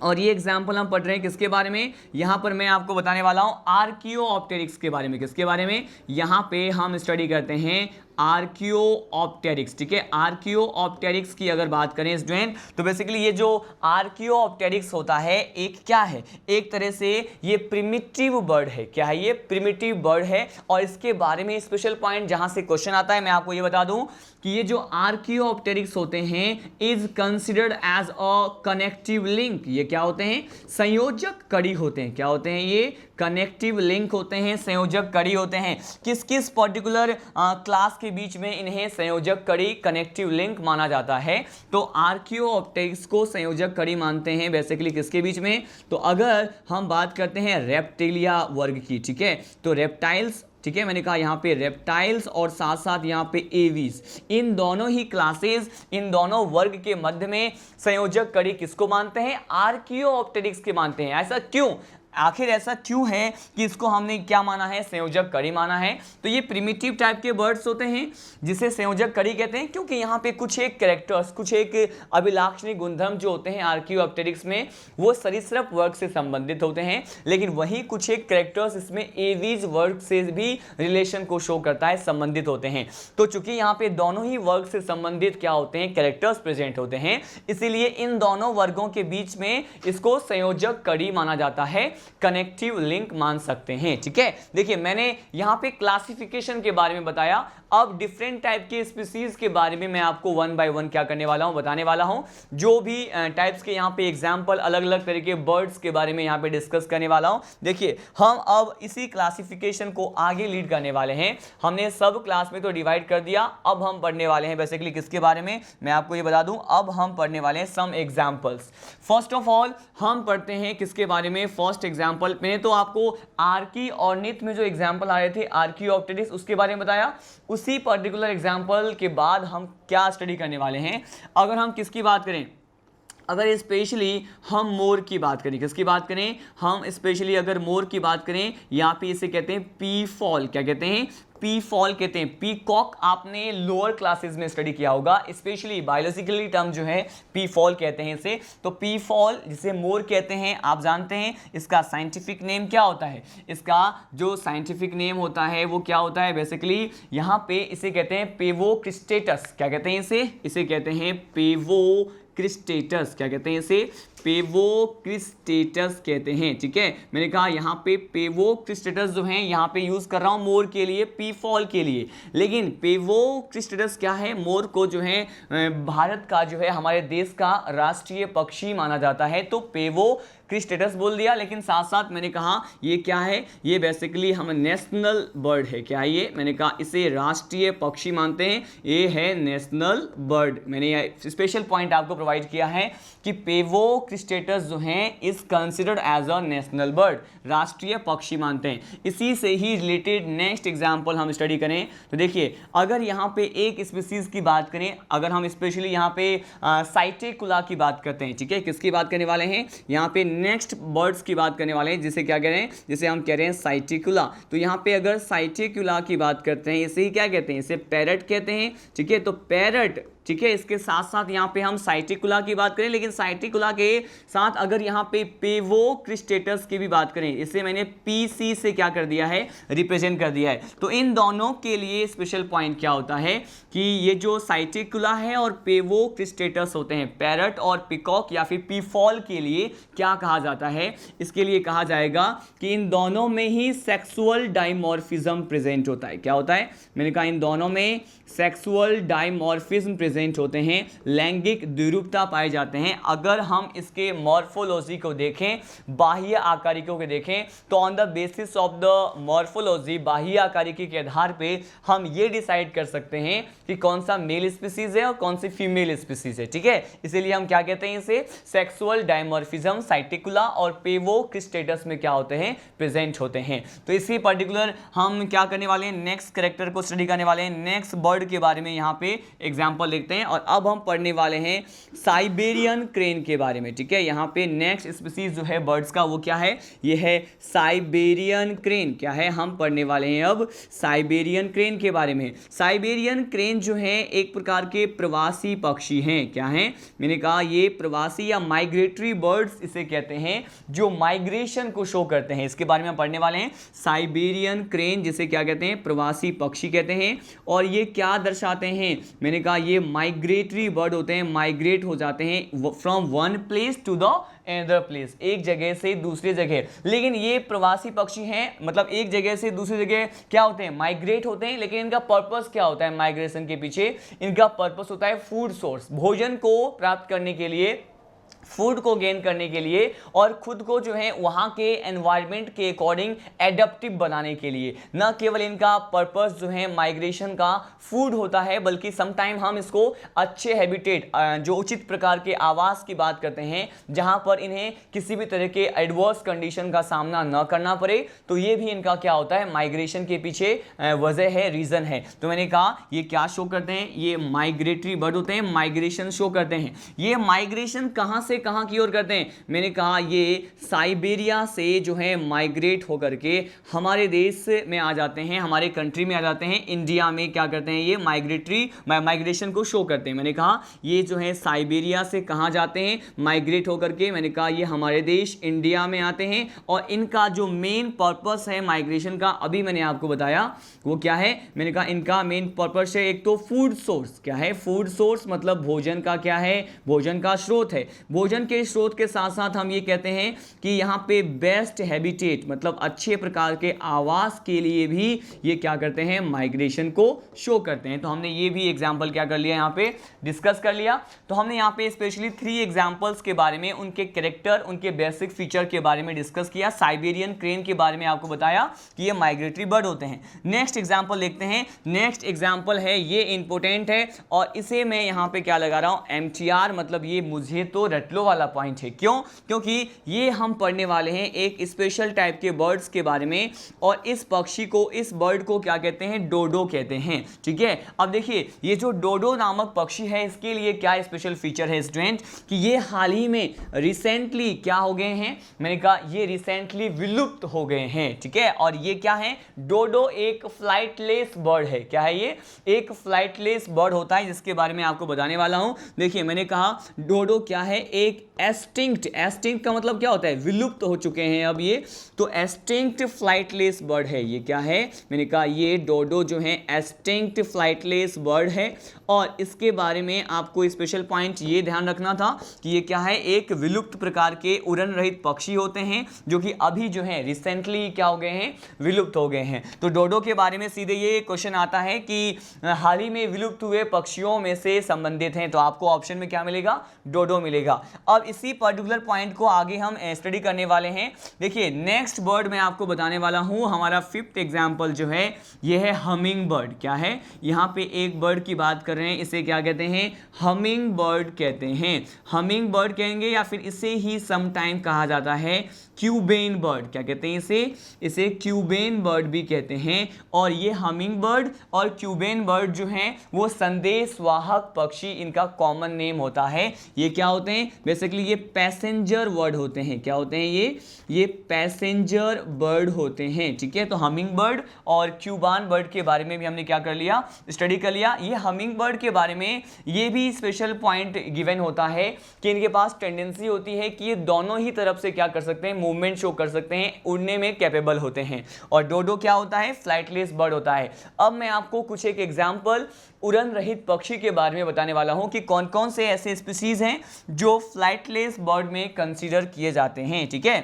B: और ये एग्जाम्पल हम पढ़ रहे हैं किसके बारे में? यहाँ पर मैं आपको बताने वाला हूँ आर्कियोप्टेरिक्स के बारे में। किसके बारे में? यहाँ पे हम स्टडी करते हैं आर्कियोप्टेरिक्स। ठीक है, आर्कियोप्टेरिक्स की अगर बात करें स्टूडेंट, तो बेसिकली ये जो आर्कियोप्टेरिक्स होता है, एक क्या है? एक तरह से ये प्रिमिटिव बर्ड है। क्या है ये? प्रिमिटिव बर्ड है। और इसके बारे में स्पेशल पॉइंट जहां से क्वेश्चन आता है, मैं आपको ये बता दूं कि ये जो आर्कियोप्टेरिक्स होते हैं is considered as a connective link. ये क्या होते हैं? संयोजक कड़ी होते हैं। क्या होते हैं ये? कनेक्टिव लिंक होते हैं, संयोजक कड़ी होते हैं। किस किस पर्टिकुलर क्लास के बीच में इन्हें संयोजक कड़ी, कनेक्टिव लिंक माना जाता है? तो आर्कियोप्टेरिक्स को संयोजक कड़ी मानते हैं बेसिकली किसके बीच में? तो अगर हम बात करते हैं रेप्टिलिया वर्ग की, ठीक है, तो रेप्टाइल्स, ठीक है, मैंने कहा यहाँ पे रेप्टाइल्स और साथ साथ यहाँ पे एवीज, इन दोनों ही क्लासेस, इन दोनों वर्ग के मध्य में संयोजक कड़ी किसको मानते हैं? आर्कियोप्टेरिक्स के मानते हैं। ऐसा क्यों? आखिर ऐसा क्यों है कि इसको हमने क्या माना है? संयोजक कड़ी माना है। तो ये प्रिमिटिव टाइप के बर्ड्स होते हैं जिसे संयोजक कड़ी कहते हैं, क्योंकि यहाँ पे कुछ एक कैरेक्टर्स, कुछ एक अभिलाक्षणिक गुणधर्म जो होते हैं आर्कियोप्टेरिक्स में, वो सरीसृप वर्ग से संबंधित होते हैं, लेकिन वही कुछ एक कैरेक्टर्स इसमें एवीज वर्ग से भी रिलेशन को शो करता है, संबंधित होते हैं। तो चूंकि यहाँ पे दोनों ही वर्ग से संबंधित क्या होते हैं? कैरेक्टर्स प्रेजेंट होते हैं, इसीलिए इन दोनों वर्गों के बीच में इसको संयोजक कड़ी माना जाता है। कनेक्टिव लिंक मान सकते हैं। ठीक है, देखिए मैंने यहाँ पे क्लासिफिकेशन के बारे में बताया, अब डिफरेंट टाइप के स्पीसीज के बारे में मैं आपको वन बाय वन क्या करने वाला हूँ, बताने वाला हूँ। जो भी टाइप्स के यहाँ पे एग्जाम्पल, अलग अलग तरह के बर्ड्स के बारे में यहाँ पे डिस्कस करने वाला हूँ। देखिए हम अब इसी क्लासिफिकेशन को आगे लीड करने वाले हैं। हमने सब क्लास में तो डिवाइड कर दिया, अब हम पढ़ने वाले हैं बेसिकली किसके बारे में, मैं आपको ये बता दूं, अब हम पढ़ने वाले हैं some examples. First of all हम पढ़ते हैं किसके बारे में, फर्स्ट एग्जाम्पल मैंने तो आपको आर्की और निथ में जो एग्जाम्पल आए थे आर्कियोप्टेरिस उसके बारे में बताया। उसी पर्टिकुलर एग्जाम्पल के बाद हम क्या स्टडी करने वाले हैं, अगर हम किसकी बात करें, अगर स्पेशली हम मोर की बात करें, किसकी बात करें, हम स्पेशली अगर मोर की बात करें, यहाँ पे इसे कहते हैं पी फॉल, क्या कहते हैं, पी फॉल कहते हैं। पीकॉक आपने लोअर क्लासेस में स्टडी किया होगा, स्पेशली बायोलॉजिकली टर्म जो है पी फॉल कहते हैं इसे। तो पी फॉल जिसे मोर कहते हैं, आप जानते हैं इसका साइंटिफिक नेम क्या होता है, इसका जो साइंटिफिक नेम होता है वो क्या होता है, बेसिकली यहाँ पे इसे कहते हैं पेवोक्रिस्टेटस, क्या कहते हैं इसे कहते हैं पेवोक्रिस्टेटस, क्या कहते हैं इसे, पेवोक्रिस्टेटस कहते हैं। ठीक है, मैंने कहा यहाँ पे पेवोक्रिस्टेटस जो है यहाँ पे यूज कर रहा हूँ मोर के लिए, पी फॉल के लिए, लेकिन पेवोक्रिस्टेटस क्या है, मोर को जो है भारत का जो है हमारे देश का राष्ट्रीय पक्षी माना जाता है, तो पेवोक्रिस्टेटस बोल दिया। लेकिन साथ साथ मैंने कहा ये क्या है, ये बेसिकली हम नेशनल बर्ड है, क्या है ये, मैंने कहा इसे राष्ट्रीय पक्षी मानते हैं, ये है नेशनल बर्ड। मैंने स्पेशल पॉइंट आपको प्रोवाइड किया है कि पेवोक्रिस्टेटस जो हैं is considered as a national bird, राष्ट्रीय पक्षी मानते हैं। इसी से ही रिलेटेड नेक्स्ट एग्जांपल हम स्टडी करें तो देखिए, अगर यहाँ पे एक स्पीसीज की बात करें, अगर हम स्पेशली यहाँ पे साइटेकुला की बात करते हैं, ठीक है, किसकी बात करने वाले हैं, यहाँ पे नेक्स्ट बर्ड्स की बात करने वाले हैं, जिसे क्या कह रहे हैं, जिसे हम कह रहे हैं साइटेकुला। तो यहाँ पे अगर साइटेकुला की बात करते हैं, इसे ही क्या कहते हैं, इसे पैरट कहते हैं। ठीक है, तो पैरट, ठीक है, इसके साथ साथ यहाँ पे हम साइटेकुला की बात करें, लेकिन साइटेकुला के साथ अगर यहाँ पे पेवोक्रिस्टेटस की भी बात करें, इसे मैंने पीसी से क्या कर दिया है, रिप्रेजेंट कर दिया है। तो इन दोनों के लिए स्पेशल पॉइंट क्या होता है कि ये जो साइटेकुला है और पेवोक्रिस्टेटस होते हैं, पैरट और पिकॉक या फिर पीफॉल के लिए क्या कहा जाता है, इसके लिए कहा जाएगा कि इन दोनों में ही सेक्सुअल डाइमॉर्फिज्म प्रेजेंट होता है। क्या होता है, मैंने कहा इन दोनों में सेक्सुअल डाइमॉर्फिज्म प्रेजेंट होते हैं, लैंगिक द्विरूपता पाए जाते हैं। अगर हम इसके मॉर्फोलॉजी को देखें, बाह्य आकारिकों को देखें, तो on the basis of the morphology, बाह्य आकारिकी के आधार पे हम ये डिसाइड कर सकते हैं कि कौन सा मेल स्पीसीज है और कौन सी फीमेल स्पीसीज है। ठीक है, इसीलिए हम क्या कहते हैं, इसे सेक्सुअल डाइमॉर्फिज्म साइटेकुला और पेवोक्रिस्टेटस में क्या होते हैं, प्रेजेंट होते हैं। तो इसी पर्टिकुलर हम क्या करने वाले हैं, नेक्स्ट कैरेक्टर को स्टडी करने वाले हैं, नेक्स्ट बर्ड के बारे में यहाँ पे एग्जांपल देखते हैं। और अब हम पढ़ने वाले हैं साइबेरियन क्रेन के बारे में। ठीक है, यहाँ पे नेक्स्ट स्पीसीज जो है बर्ड्स का वो क्या है, ये है साइबेरियन क्रेन। क्या है, हम पढ़ने वाले हैं अब साइबेरियन क्रेन के बारे में। साइबेरियन क्रेन जो है एक प्रकार के प्रवासी पक्षी हैं। क्या हैं, मैंने कहा ये प्रवासी या माइग्रेटरी बर्ड्स इसे कहते हैं, जो माइग्रेशन को शो करते हैं। इसके बारे में हम पढ़ने वाले हैं साइबेरियन क्रेन, जिसे क्या कहते हैं, प्रवासी पक्षी कहते हैं। और ये क्या दर्शाते हैं, मैंने कहा ये माइग्रेटरी बर्ड होते हैं, माइग्रेट हो जाते हैं from one place to the another place, एक जगह से दूसरी जगह। लेकिन ये प्रवासी पक्षी हैं, मतलब एक जगह से दूसरी जगह क्या होते हैं, माइग्रेट होते हैं। लेकिन इनका पर्पस क्या होता है, माइग्रेशन के पीछे इनका पर्पस होता है फूड सोर्स, भोजन को प्राप्त करने के लिए, फूड को गेन करने के लिए, और खुद को जो है वहाँ के एनवायरनमेंट के अकॉर्डिंग एडेप्टिव बनाने के लिए। न केवल इनका पर्पस जो है माइग्रेशन का फूड होता है, बल्कि समटाइम हम इसको अच्छे हैबिटेट, जो उचित प्रकार के आवास की बात करते हैं, जहाँ पर इन्हें किसी भी तरह के एडवर्स कंडीशन का सामना न करना पड़े, तो ये भी इनका क्या होता है, माइग्रेशन के पीछे वजह है, रीज़न है। तो मैंने कहा ये क्या शो करते हैं, ये माइग्रेटरी बर्ड होते हैं, माइग्रेशन शो करते हैं। ये माइग्रेशन कहाँ से कहां की ओर करते हैं, मैंने कहा ये साइबेरिया से जो है माइग्रेट होकर के हमारे देश में आ जाते हैं, हमारे कंट्री में आ जाते हैं, इंडिया में क्या करते हैं, ये माइग्रेशन को शो करते हैं। मैंने कहा ये जो है साइबेरिया से कहां जाते हैं, माइग्रेट होकर के, मैंने कहा ये हमारे देश इंडिया में आते हैं। और इनका जो मेन पर्पस है माइग्रेशन का, अभी मैंने आपको बताया वो क्या है, मैंने कहा इनका मेन पर्पस है एक तो फूड सोर्स। क्या है, फूड सोर्स मतलब भोजन का क्या है, भोजन का स्रोत है। भोजन भोजन के स्रोत के साथ साथ हम ये कहते हैं कि यहाँ पे बेस्ट हैबिटेट मतलब अच्छे प्रकार के आवास के लिए भी ये क्या करते हैं, माइग्रेशन को शो करते हैं। तो हमने ये भी एग्जाम्पल क्या कर लिया, यहाँ पे डिस्कस कर लिया। तो हमने यहाँ पे स्पेशली 3 एग्जाम्पल्स के बारे में, उनके कैरेक्टर, उनके बेसिक फीचर के बारे में डिस्कस किया। साइबेरियन क्रेन के बारे में आपको बताया कि ये माइग्रेटरी बर्ड होते हैं। नेक्स्ट एग्जाम्पल देखते हैं। नेक्स्ट एग्जाम्पल है, ये इंपॉर्टेंट है और इसे मैं यहाँ पे क्या लगा रहा हूँ, MTR, मतलब ये मुझे तो रट लो वाला पॉइंट है। क्यों? क्योंकि ये हम पढ़ने वाले हैं एक स्पेशल टाइप के बर्ड्स के बारे में, और इस पक्षी को, इस बर्ड को क्या कहते हैं, डोडो कहते हैं। ठीक है, अब देखिए ये जो डोडो नामक पक्षी है, इसके लिए क्या स्पेशल फीचर है स्टूडेंट, कि ये हाल ही में रिसेंटली क्या हो गए हैं, मैंने कहा ये रिसेंटली विलुप्त हो गए हैं। ठीक है, और ये क्या है, डोडो एक फ्लाइटलेस बर्ड है। क्या है ये? एक फ्लाइटलेस बर्ड होता है, जिसके बारे में आपको बताने वाला हूं। देखिए मैंने कहा डोडो क्या है, एक एक्सटिंक्ट, एक्सटिंक्ट का मतलब क्या होता है, विलुप्त हो चुके हैं अब ये, तो एक्सटिंक्ट फ्लाइटलेस बर्ड है। ये क्या है, मैंने कहा ये डोडो जो है एक्सटिंक्ट फ्लाइटलेस बर्ड है। और इसके बारे में आपको स्पेशल पॉइंट ये ध्यान रखना था कि ये क्या है, एक विलुप्त प्रकार के उड़न रहित पक्षी होते हैं, जो कि अभी जो है रिसेंटली क्या हो गए हैं, विलुप्त हो गए हैं। तो डोडो के बारे में सीधे ये क्वेश्चन आता है कि हाल ही में विलुप्त हुए पक्षियों में से संबंधित हैं, तो आपको ऑप्शन में क्या मिलेगा, डोडो मिलेगा। अब इसी पर्टिकुलर पॉइंट को आगे हम स्टडी करने वाले हैं। देखिए नेक्स्ट बर्ड मैं आपको बताने वाला हूं, हमारा 5th एग्जाम्पल जो है ये है हमिंग बर्ड। क्या है, यहाँ पे एक बर्ड की बात कर रहे हैं, इसे क्या कहते हैं, हमिंग बर्ड कहते हैं। हमिंग बर्ड कहेंगे या फिर इसे ही समटाइम कहा जाता है क्यूबेन बर्ड। क्या कहते हैं इसे क्यूबेन बर्ड भी कहते हैं। और ये हमिंग बर्ड और क्यूबेन बर्ड जो हैं वो संदेशवाहक पक्षी, इनका कॉमन नेम होता है। ये क्या होते हैं, बेसिकली ये पैसेंजर बर्ड होते हैं। क्या होते हैं ये पैसेंजर बर्ड होते हैं। ठीक है, तो हमिंग बर्ड और क्यूबान बर्ड के बारे में भी हमने क्या कर लिया, स्टडी कर लिया। ये हमिंग बर्ड के बारे में ये भी स्पेशल पॉइंट गिवन होता है कि इनके पास टेंडेंसी होती है कि ये दोनों ही तरफ से क्या कर सकते हैं, मूवमेंट शो कर सकते हैं, उड़ने में कैपेबल होते हैं। और डोडो क्या होता है, फ्लाइटलेस बर्ड होता है। अब मैं आपको कुछ एक एग्जाम्पल उड़न रहित पक्षी के बारे में बताने वाला हूं कि कौन कौन से ऐसे स्पीसीज हैं जो फ्लाइटलेस बर्ड में कंसीडर किए जाते हैं। ठीक है,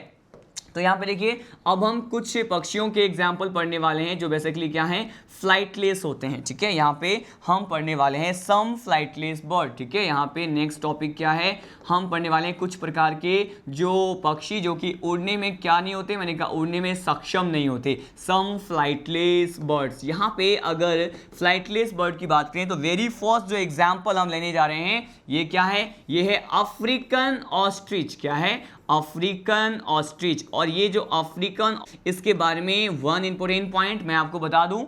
B: तो यहाँ पे देखिए अब हम कुछ पक्षियों के एग्जाम्पल पढ़ने वाले हैं जो बेसिकली क्या हैं, फ्लाइटलेस होते हैं। ठीक है, यहाँ पे हम पढ़ने वाले हैं सम फ्लाइटलेस बर्ड। ठीक है, यहाँ पे नेक्स्ट टॉपिक क्या है, हम पढ़ने वाले हैं कुछ प्रकार के जो पक्षी जो कि उड़ने में क्या नहीं होते, मैंने कहा उड़ने में सक्षम नहीं होते, सम फ्लाइटलेस बर्ड्स। यहाँ पे अगर फ्लाइटलेस बर्ड की बात करें तो वेरी फर्स्ट जो एग्जाम्पल हम लेने जा रहे हैं ये क्या है, ये है अफ्रीकन ऑस्ट्रिच। क्या है, अफ्रीकन ऑस्ट्रिच। और ये जो अफ्रीकन, इसके बारे में वन इंपॉर्टेंट पॉइंट मैं आपको बता दूं,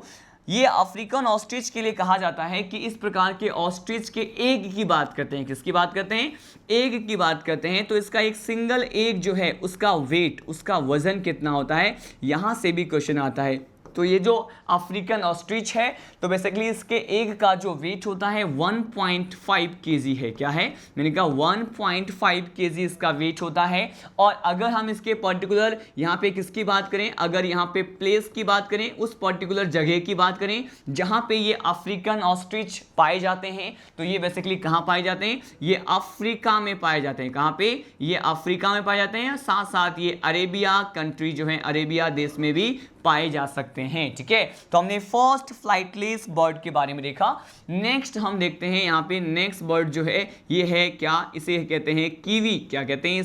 B: ये अफ्रीकन ऑस्ट्रिच के लिए कहा जाता है कि इस प्रकार के ऑस्ट्रिच के एग की बात करते हैं। किसकी बात करते हैं, एग की बात करते हैं। तो इसका एक सिंगल एग जो है उसका वेट, उसका वजन कितना होता है, यहां से भी क्वेश्चन आता है। तो ये जो अफ्रीकन ऑस्ट्रिच है तो बेसिकली इसके एग का जो वेट होता है 1.5 kg है। क्या है, मैंने कहा 1.5 kg इसका वेट होता है। और अगर हम इसके पर्टिकुलर यहाँ पे किसकी बात करें, अगर यहाँ पे प्लेस की बात करें, उस पर्टिकुलर जगह की बात करें जहाँ पे ये अफ्रीकन ऑस्ट्रिच पाए जाते हैं, तो ये बेसिकली कहाँ पाए जाते हैं, ये अफ्रीका में पाए जाते हैं। कहाँ पे, ये अफ्रीका में पाए जाते हैं। साथ साथ ये अरेबिया कंट्री जो है, अरेबिया देश में भी पाए जा सकते हैं। ठीक है, तो हमने फर्स्ट फ्लाइटलेस बर्ड के बारे में देखा। नेक्स्ट हम देखते हैं यहाँ पे नेक्स्ट बर्ड जो है ये है क्या, इसे कहते हैं कीवी। क्या कहते हैं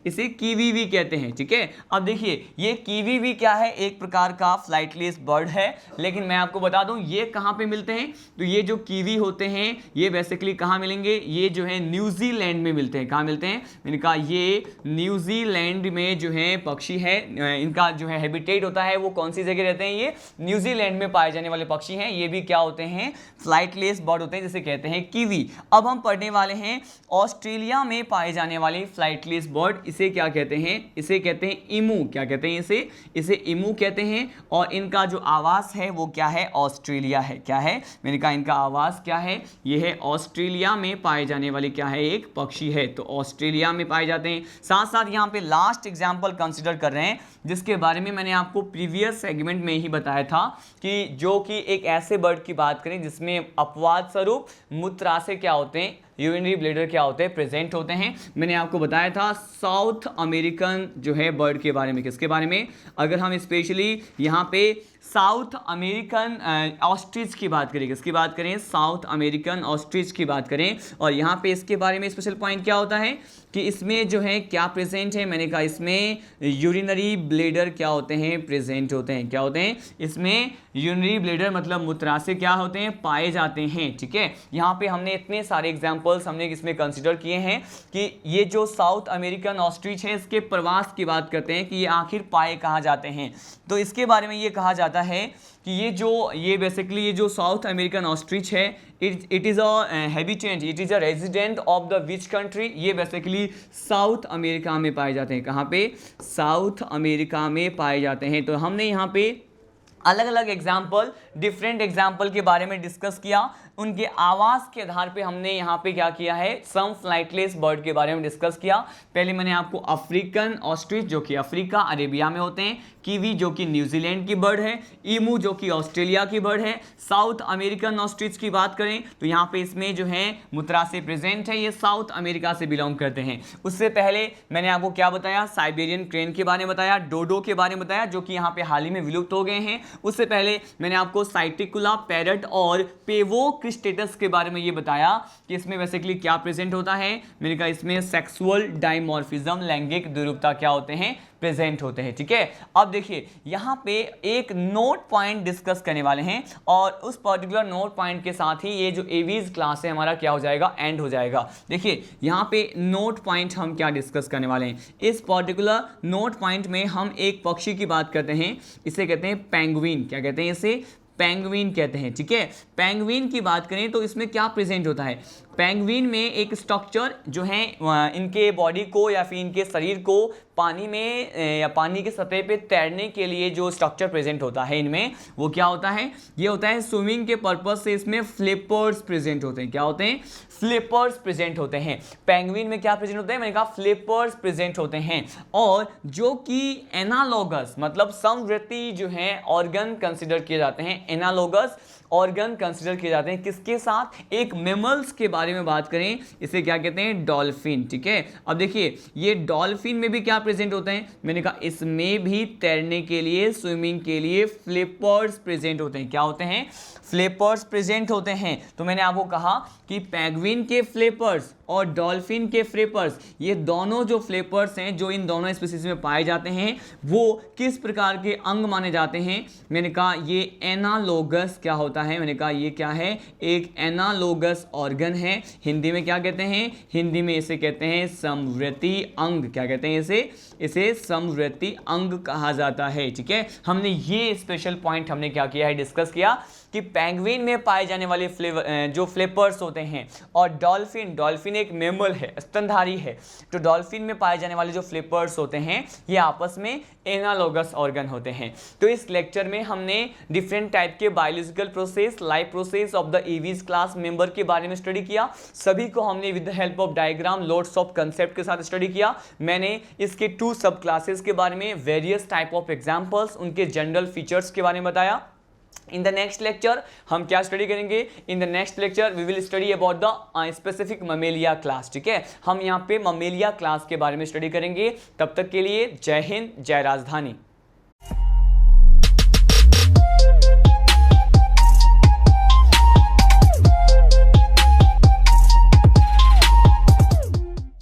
B: इसे कीवी भी कहते हैं। ठीक है, अब देखिए ये कीवी भी क्या है, एक प्रकार का फ्लाइटलेस बर्ड है। लेकिन मैं आपको बता दूं ये कहाँ पे मिलते हैं, तो ये जो कीवी होते हैं ये बेसिकली कहाँ मिलेंगे, ये जो है न्यूजीलैंड में मिलते हैं। कहाँ मिलते हैं, मैंने कहा ये न्यूजीलैंड में जो है पक्षी है, इनका जो है हैबिटेट होता है वो कौन सी जगह रहते हैं, ये न्यूजीलैंड में पाए जाने वाले पक्षी हैं। ये भी क्या होते हैं, फ्लाइटलेस बर्ड होते हैं, जिसे कहते हैं कीवी। अब हम पढ़ने वाले हैं ऑस्ट्रेलिया में पाए जाने वाली फ्लाइटलेस बर्ड, इसे क्या कहते हैं, इसे कहते हैं इमू। क्या कहते हैं इसे इमू कहते हैं। और इनका जो आवास है वो क्या है, ऑस्ट्रेलिया है। क्या है, मैंने कहा इनका आवास क्या है, ये है ऑस्ट्रेलिया में पाए जाने वाले क्या है, एक पक्षी है। तो ऑस्ट्रेलिया में पाए जाते हैं। साथ साथ यहाँ पे लास्ट एग्जाम्पल कंसिडर कर रहे हैं जिसके बारे में मैंने आपको प्रीवियस सेगमेंट में ही बताया था कि जो कि एक ऐसे बर्ड की बात करें जिसमें अपवाद स्वरूप मूत्राशय क्या होते हैं, यूरिनरी ब्लैडर क्या होते हैं, प्रेजेंट होते हैं। मैंने आपको बताया था साउथ अमेरिकन जो है बर्ड के बारे में, किसके बारे में, अगर हम स्पेशली यहाँ पे साउथ अमेरिकन ऑस्ट्रिच की बात करें, किसकी बात करें, साउथ अमेरिकन ऑस्ट्रिच की बात करें, और यहाँ पे इसके बारे में स्पेशल पॉइंट क्या होता है कि इसमें जो है क्या प्रेजेंट है, मैंने कहा इसमें यूरिनरी ब्लैडर क्या होते हैं, प्रेजेंट होते हैं। क्या होते हैं इसमें, यूरिनरी ब्लैडर मतलब मूत्राशय क्या होते हैं, पाए जाते हैं। ठीक है, यहाँ पे हमने इतने सारे एग्जाम्पल्स हमने इसमें कंसिडर किए हैं कि ये जो साउथ अमेरिकन ऑस्ट्रिच है इसके प्रवास की बात करते हैं कि ये आखिर पाए कहाँ जाते हैं। तो इसके बारे में ये कहा जाता है कि ये बेसिकली ये जो साउथ अमेरिकन ऑस्ट्रिच है it is a habitant, it is a resident of the which country, ये बेसिकली साउथ अमेरिका में पाए जाते हैं। कहाँ पे, साउथ अमेरिका में पाए जाते हैं। तो हमने यहाँ पे अलग अलग एग्जाम्पल, डिफरेंट एग्जाम्पल के बारे में डिस्कस किया, उनके आवाज़ के आधार पे हमने यहाँ पे क्या किया है, सम फ्लाइटलेस बर्ड के बारे में डिस्कस किया। पहले मैंने आपको अफ्रीकन ऑस्ट्रिच जो कि अफ्रीका अरेबिया में होते हैं, कीवी जो कि न्यूजीलैंड की बर्ड है, ईमू जो कि ऑस्ट्रेलिया की बर्ड है, साउथ अमेरिकन ऑस्ट्रिच की बात करें तो यहाँ पे इसमें जो है मूत्राशय प्रेजेंट है, ये साउथ अमेरिका से बिलोंग करते हैं। उससे पहले मैंने आपको क्या बताया, साइबेरियन क्रेन के बारे में बताया, डोडो के बारे में बताया जो कि यहाँ पे हाल ही में विलुप्त हो गए हैं। उससे पहले मैंने आपको साइटिकुला पैरट और पेवो स्टेटस के बारे में ये बताया कि इसमें बेसिकली क्या प्रेजेंट होता है, मैंने कहा इसमें सेक्सुअल डाइमॉर्फिज्म, लैंगिक द्विरूपता क्या होते हैं, प्रेजेंट होते हैं। ठीक है, अब देखिए यहाँ पे एक नोट पॉइंट डिस्कस करने वाले हैं और उस पर्टिकुलर नोट पॉइंट के साथ ही ये जो एवीज क्लास है हमारा क्या हो जाएगा, एंड हो जाएगा। देखिए यहाँ पे नोट पॉइंट हम क्या डिस्कस करने वाले हैं, इस पर्टिकुलर नोट पॉइंट में हम एक पक्षी की बात करते हैं, इसे कहते हैं पेंगुइन। क्या कहते हैं इसे, पेंगुइन कहते हैं। ठीक है, पेंगुइन की बात करें तो इसमें क्या प्रेजेंट होता है, पेंगुइन में एक स्ट्रक्चर जो है इनके बॉडी को या फिर इनके शरीर को पानी में या पानी के सतह पे तैरने के लिए जो स्ट्रक्चर प्रेजेंट होता है इनमें, वो क्या होता है, ये होता है स्विमिंग के पर्पज से इसमें फ्लिपर्स प्रेजेंट होते हैं। क्या होते हैं, फ्लिपर्स प्रेजेंट होते हैं। पेंगुइन में क्या प्रेजेंट होते हैं, मैंने कहा फ्लिपर्स प्रेजेंट होते हैं, और जो कि एनालॉगस मतलब समवर्ती जो है ऑर्गन कंसिडर किए जाते हैं, एनालॉगस ऑर्गन कंसिडर किए जाते हैं किसके साथ, एक मेमल्स के बारे में बात करें इसे क्या कहते हैं, डॉल्फिन। ठीक है, अब देखिए ये डॉल्फिन में भी क्या प्रेजेंट होते हैं, मैंने कहा इसमें भी तैरने के लिए, स्विमिंग के लिए फ्लिपर्स प्रेजेंट होते हैं। क्या होते हैं, फ्लिपर्स प्रेजेंट होते हैं। तो मैंने आपको कहा कि पेंगुइन के फ्लिपर्स और डॉल्फिन के फ्लिपर्स, ये दोनों जो फ्लिपर्स हैं जो इन दोनों स्पीशीज में पाए जाते हैं वो किस प्रकार के अंग माने जाते हैं, मैंने कहा ये एनालोगस क्या होता है, मैंने कहा ये क्या है, एक एनालोगस ऑर्गन है। हिंदी में क्या कहते हैं, हिंदी में इसे कहते हैं समवर्ती अंग। क्या कहते हैं इसे समवर्ती अंग कहा जाता है। ठीक है, हमने ये स्पेशल पॉइंट हमने क्या किया है, डिस्कस किया कि पेंगुइन में पाए जाने वाले जो फ्लिपर्स होते हैं और डॉल्फिन एक मेमल है, स्तनधारी है, तो डॉल्फिन में पाए जाने वाले जो फ्लिपर्स होते हैं ये आपस में एनालॉगस ऑर्गन होते हैं। तो इस लेक्चर में हमने डिफरेंट टाइप के biological process, life process of the aves class member के बारे में स्टडी किया। सभी को हमने with the help of diagram, loads of concept के साथ स्टडी किया। मैंने इसके 2 सब क्लासेस के बारे में, वेरियस टाइप ऑफ एग्जाम्पल्स, उनके जनरल फीचर्स के बारे में बताया। इन द नेक्स्ट लेक्चर हम क्या स्टडी करेंगे, in the next lecture we will study about the specific mammalia class. ठीक है, हम यहाँ पे ममेलिया क्लास के बारे में स्टडी करेंगे। तब तक के लिए जय हिंद, जय राजधानी।